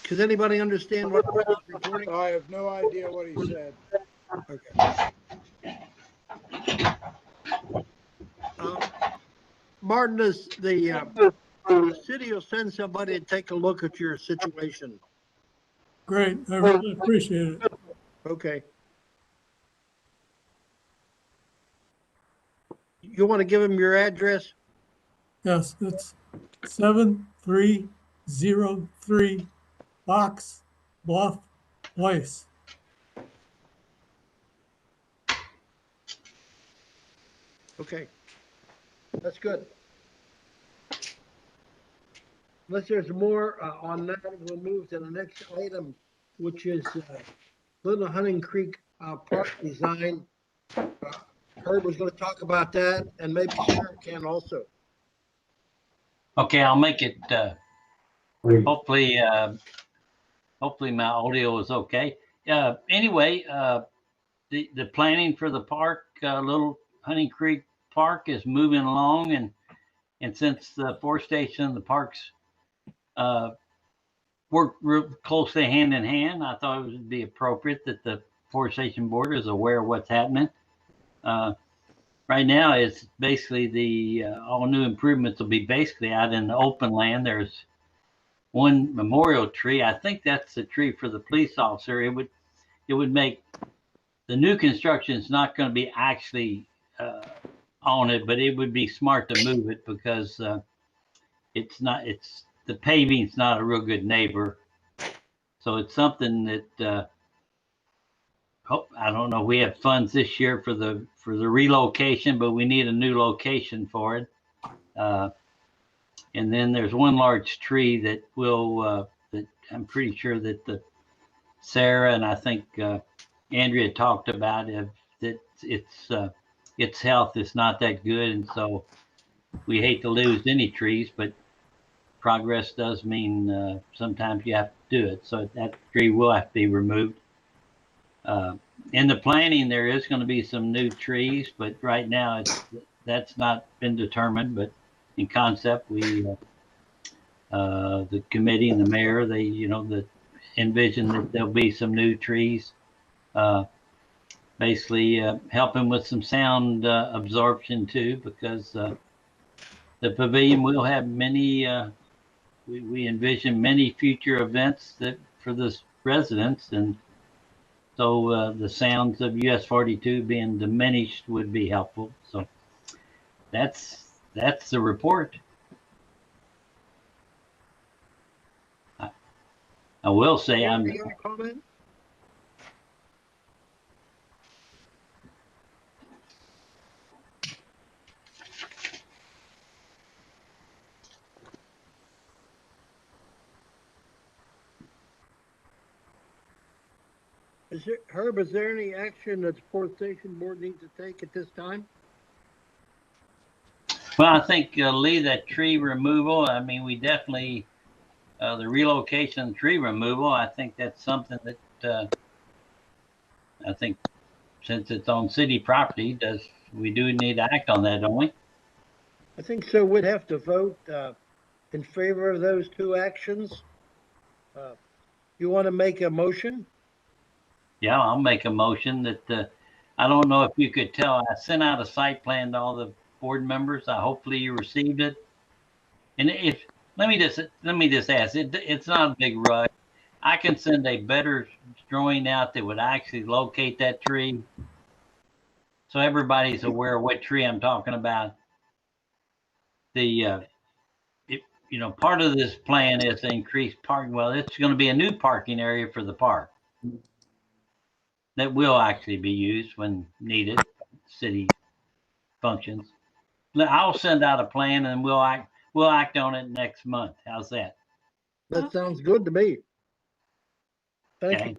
Does anybody understand what Martin's reporting? I have no idea what he said. Okay. Martin, does the city will send somebody to take a look at your situation? Great, I really appreciate it. Okay. You want to give him your address? Yes, it's 7303 Fox Bluff Place. Okay. That's good. Unless there's more on that, we'll move to the next item, which is Little Hunting Creek Park design. Herb was going to talk about that, and maybe Sarah can also. Okay, I'll make it. Hopefully my audio is okay. Anyway, the planning for the park, Little Hunting Creek Park, is moving along, and since the Forestation and the parks work real closely hand in hand, I thought it would be appropriate that the Forestation Board is aware of what's happening. Right now, it's basically the all new improvements will be basically out in the open land. There's one memorial tree. I think that's the tree for the police officer. It would make the new construction is not going to be actually on it, but it would be smart to move it because the paving's not a real good neighbor. So it's something that I don't know. We have funds this year for the relocation, but we need a new location for it. And then there's one large tree that will that I'm pretty sure that Sarah and I think Andrea talked about that its health is not that good, and so we hate to lose any trees, but progress does mean sometimes you have to do it. So that tree will have to be removed. In the planning, there is going to be some new trees, but right now that's not been determined. But in concept, the committee and the mayor, they envision that there'll be some new trees, basically helping with some sound absorption too, because the pavilion will have many. We envision many future events for the residents, and so the sounds of US 42 being diminished would be helpful. So that's the report. I will say I'm. You got a comment? Herb, is there any action that the Forestation Board needs to take at this time? Well, I think Lee, that tree removal. I mean, we definitely the relocation tree removal. I think that's something that I think since it's on city property, we do need to act on that, don't we? I think so. We'd have to vote in favor of those two actions. You want to make a motion? Yeah, I'll make a motion that I don't know if you could tell. I sent out a site plan to all the board members. Hopefully you received it. And let me just ask. It's not a big rush. I can send a better drawing out that would actually locate that tree. So everybody's aware of what tree I'm talking about. The, part of this plan is to increase parking. Well, it's going to be a new parking area for the park that will actually be used when needed, city functions. I'll send out a plan and we'll act on it next month. How's that? That sounds good to me. Thank Okay. you.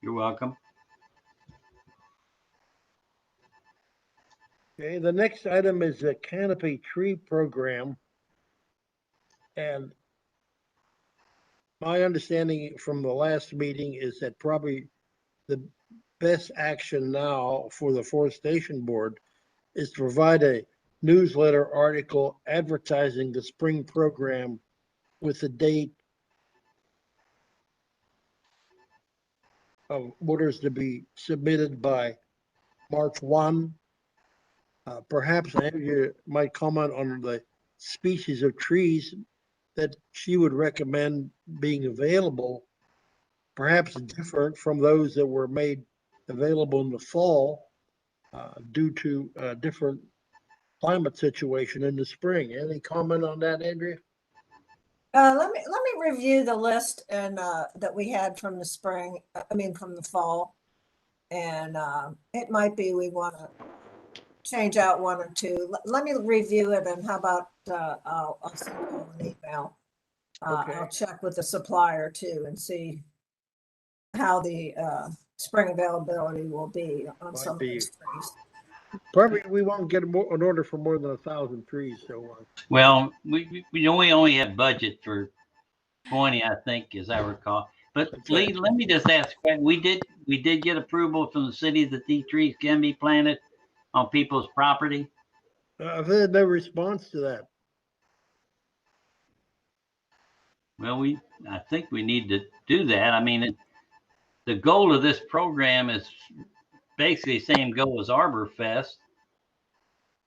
You're welcome. Okay, the next item is the Canopy tree program. And my understanding from the last meeting is that probably the best action now for the Forestation Board is to provide a newsletter article advertising the spring program with the date of orders to be submitted by March 1. Perhaps Andrea might comment on the species of trees that she would recommend being available, perhaps different from those that were made available in the fall due to a different climate situation in the spring. Any comment on that, Andrea? Let me review the list and that we had from the spring. From the fall, and it might be we want to change out one or two. Let me review it, and how about I'll send you an email. Okay. I'll check with the supplier too and see how the spring availability will be on Might some of be. these trees. Probably we won't get an order for more than 1,000 trees. So Well, we only have budget for 20, I think, as I recall. But Lee, let me just ask, we did get approval from the city that these trees can be planted on people's property. I've had no response to that. Well, I think we need to do that. I mean, the goal of this program is basically the same goal as Arbor Fest,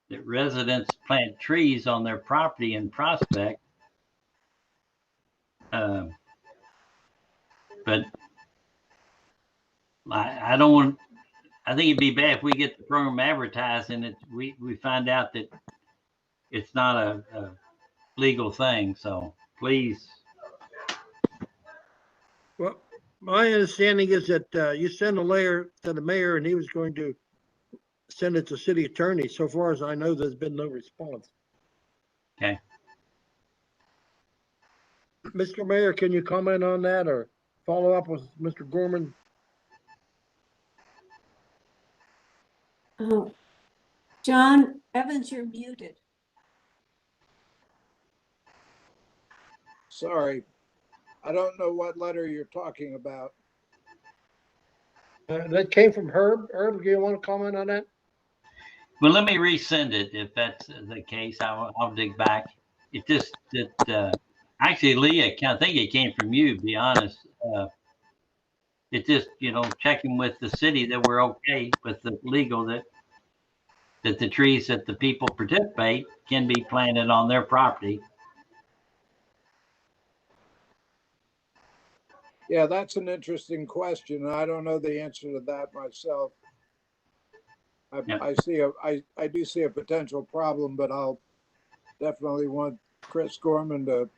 that residents plant trees on their property in Prospect. But I don't want. I think it'd be bad if we get the program advertised and we find out that it's not a legal thing. So please. Well, my understanding is that you sent a letter to the mayor and he was going to send it to city attorney. So far as I know, there's been no response. Okay. Mr. Mayor, can you comment on that or follow up with Mr. Gorman? John Evans, you're muted. Sorry, I don't know what letter you're talking about. That came from Herb. Herb, do you want to comment on that? Well, let me resend it if that's the case. I'll dig back. It just actually, Lee, I think it came from you. To be honest, it just checking with the city that we're okay with the legal that the trees that the people participate can be planted on their property. Yeah, that's an interesting question. I don't know the answer to that myself. I do see a potential problem, but I'll definitely want Chris Gorman to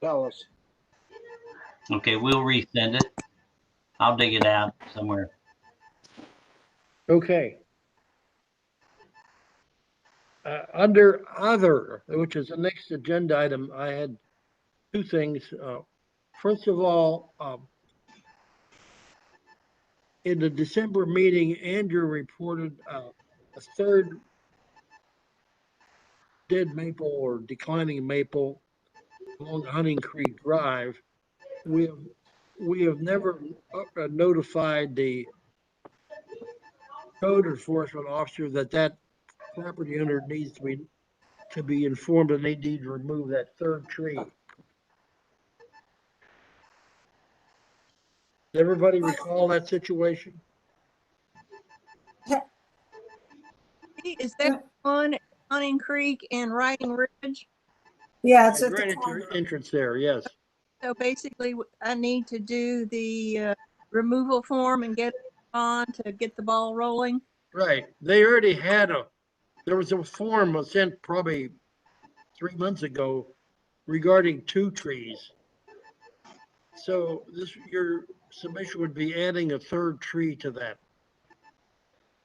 tell us. Okay, we'll resend it. I'll dig it out somewhere. Okay. Under other, which is the next agenda item, I had two things. First of all, in the December meeting, Andrew reported a third dead maple or declining maple along Hunting Creek Drive. We have never notified the code enforcement officer that property owner needs to be informed that they need to remove that third tree. Does everybody recall that situation? Is that on Hunting Creek and Riding Ridge? Yeah, it's The at the drainage corner. entrance there, yes. So basically, I need to do the removal form and get it on to get the ball rolling. Right. They already had there was a form sent probably 3 months ago regarding 2 trees. So your submission would be adding a 3rd tree to that,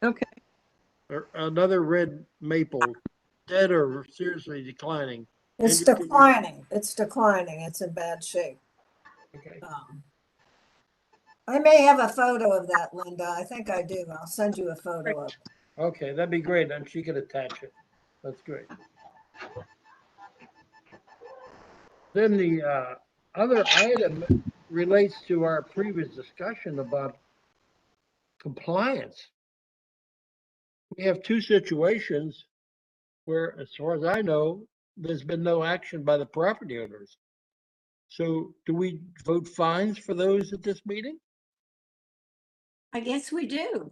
Okay. or another red maple, dead or seriously declining. It's And you- declining. It's declining. It's in bad shape. Okay. I may have a photo of that, Linda. I think I do. I'll send you a photo of it. Okay, that'd be great. And she could attach it. That's great. Then the other item relates to our previous discussion about compliance. We have 2 situations where, as far as I know, there's been no action by the property owners. So do we vote fines for those at this meeting? I guess we do.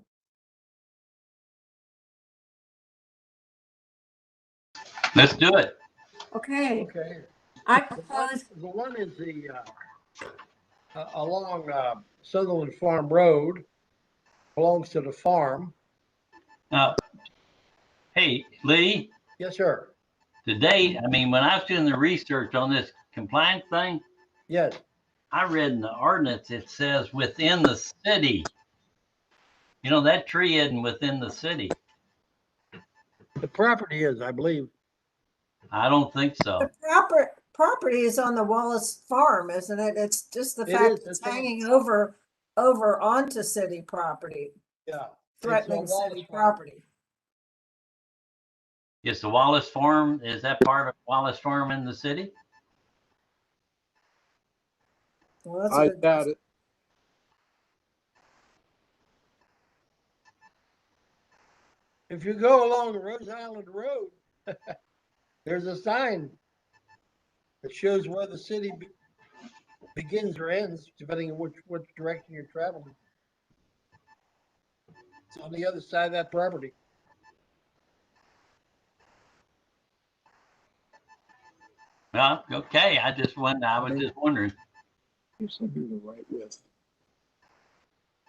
Let's do it. Okay, Okay. I The propose, one is along Sutherland Farm Road, belongs to the farm. Now, hey, Lee, Yes, sir. today, I mean, when I was doing the research on this compliance thing, Yes, I read in the ordinance, it says within the city. You know, that tree isn't within the city. the property is, I believe. I don't think The so. property is on the Wallace farm, isn't it? It's just the It fact is, it's it's on- hanging over onto city property, Yeah. threatening It's on city Wallace Farm. property. Is the Wallace Farm, is that part of Wallace Farm in the city? Well, that's a I good doubt it. If you go along Rose Island Road, there's a sign that shows where the city begins or ends, depending on which direction you're traveling. It's on the other side of that property. Well, okay, I was just wondering. Usually do the right width.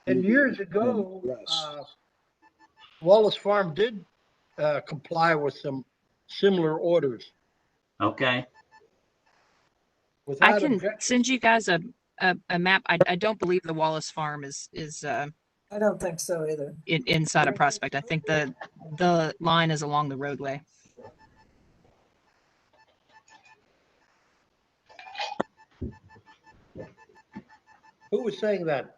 And years ago, Yes. Wallace Farm did comply with some similar orders Okay, I without can objection. send you guys a map. I don't believe the Wallace Farm is I don't think so either. inside of Prospect. I think the line is along the roadway. Who was saying that?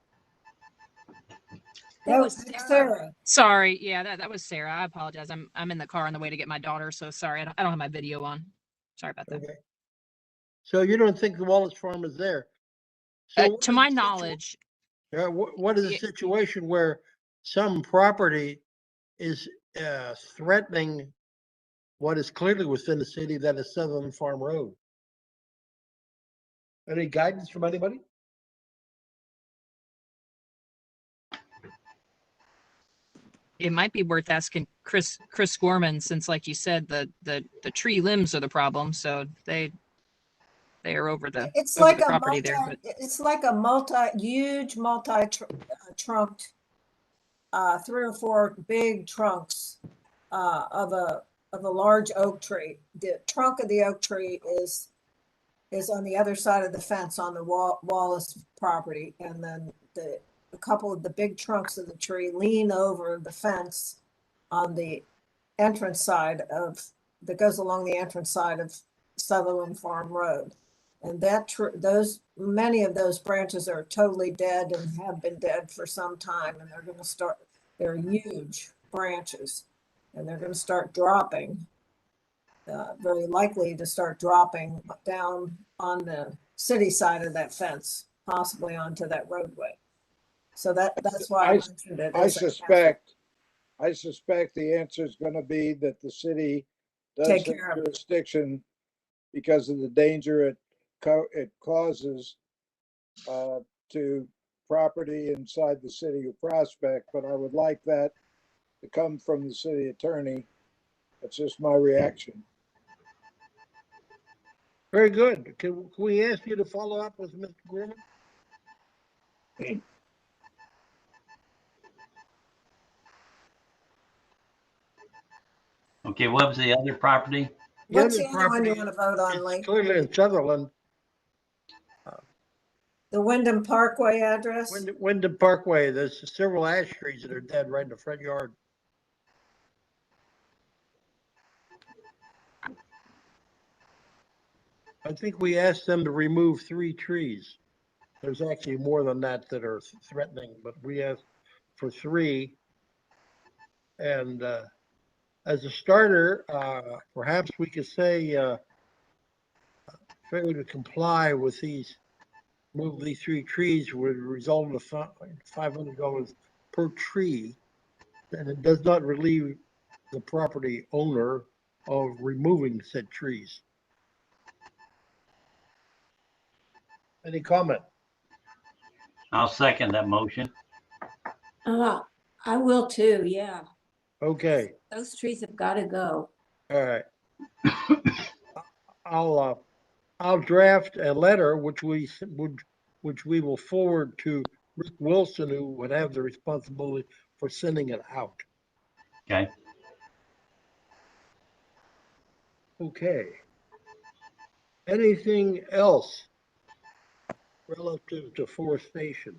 that was Sarah. Sarah. Sorry, yeah, that was Sarah. I apologize. I'm in the car on the way to get my daughter, so sorry. I don't have my video on. Sorry about that. Okay. So you don't think the Wallace Farm is there? So what To is my the knowledge, what is the Yeah. situation where some property is threatening what is clearly within the city, that is Sutherland Farm Road? Any guidance from anybody? it might be worth asking Chris Gorman, since, like you said, the tree limbs are the problem. So they are over the It's over like the a property there. But it's like a huge trunked 3 or 4 big trunks of a large oak tree. The trunk of the oak tree is on the other side of the fence on the Wallace property, and then a couple of the big trunks of the tree lean over the fence on the entrance side that goes along the entrance side of Sutherland Farm Road. And many of those branches are totally dead and have been dead for some time, and they're huge branches, and they're going to start dropping, very likely to start dropping down on the city side of that fence, possibly onto that roadway. So that's why I mentioned it. I as a hazard. suspect the answer is going to be that the city does Take have care of it. jurisdiction because of the danger it causes to property inside the city of Prospect. But I would like that to come from the city attorney. That's just my reaction. Very good. Can we ask you to follow up with Mr. Gorman? Okay, what was the other property? What's the other one you want to vote on, Lee? It's clearly in Sutherland, The Wyndham Parkway address? Wyndham Parkway. There's several ash trees that are dead right in the front yard. I think we asked them to remove 3 trees. There's actually more than that that are threatening, but we asked for 3. And as a starter, perhaps we could say failure to comply with these, move these 3 trees would result in $500 per tree. And it does not relieve the property owner of removing said trees. Any comment? I'll second that motion. I will too, yeah. Okay, Those trees have got to go. all right. I'll draft a letter which we will forward to Rick Wilson, who would have the responsibility for sending it out. Okay. Okay. Anything else relative to Forestation?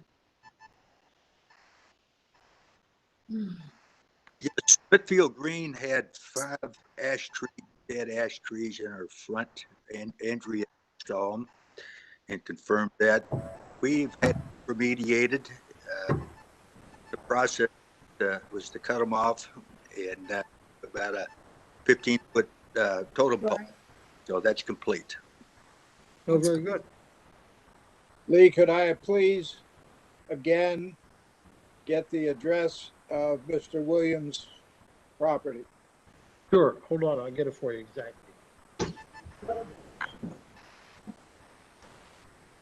Yes, Smithfield Green had 5 dead ash trees in her front, and Andrea saw them and confirmed that. We've had remediated. The process was to cut them off and about a 15-foot totem pole. Right. So that's complete. Oh, very good. Lee, could I please again get the address of Mr. Williams' property? Sure. Hold on. I'll get it for you exactly.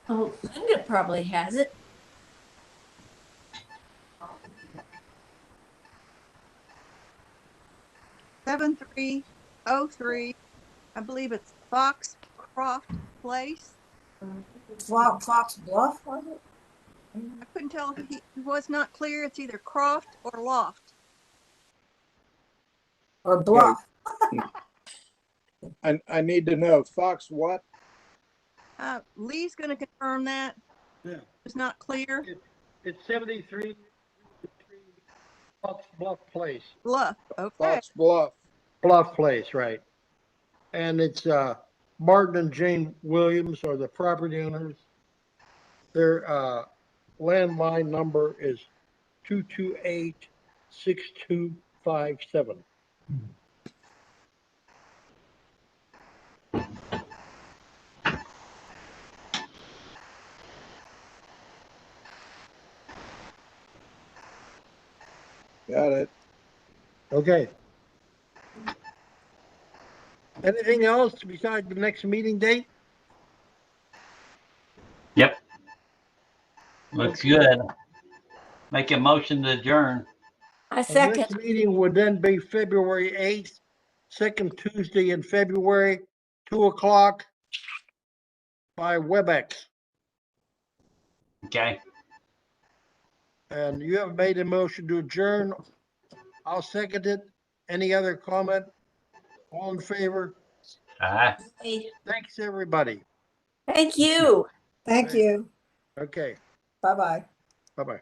Oh, Linda probably has it. Seven 7303, I believe it's Foxcroft Place. Fox Bluff, was it? I couldn't tell if he was not clear. It's either Croft or Loft. Or Bluff? I need to know, Fox what? Lee's going to confirm that. Yeah. It's not clear. It's 73 Fox Bluff Place. Bluff. Okay. Fox Bluff. Bluff Place, right. And it's Martin and Jane Williams are the property owners. Their landline number is 228-6257. Got it. Okay. Anything else besides the next meeting date? Yep. Looks good. Make a motion to adjourn. I The next second. meeting would then be February 8th, second Tuesday in February, 2 o'clock by WebEx. Okay. And you have made a motion to adjourn. I'll second it. Any other comment? All in favor? Aye. Thanks, everybody. Thank you. Thank you. Okay, Bye-bye. bye-bye.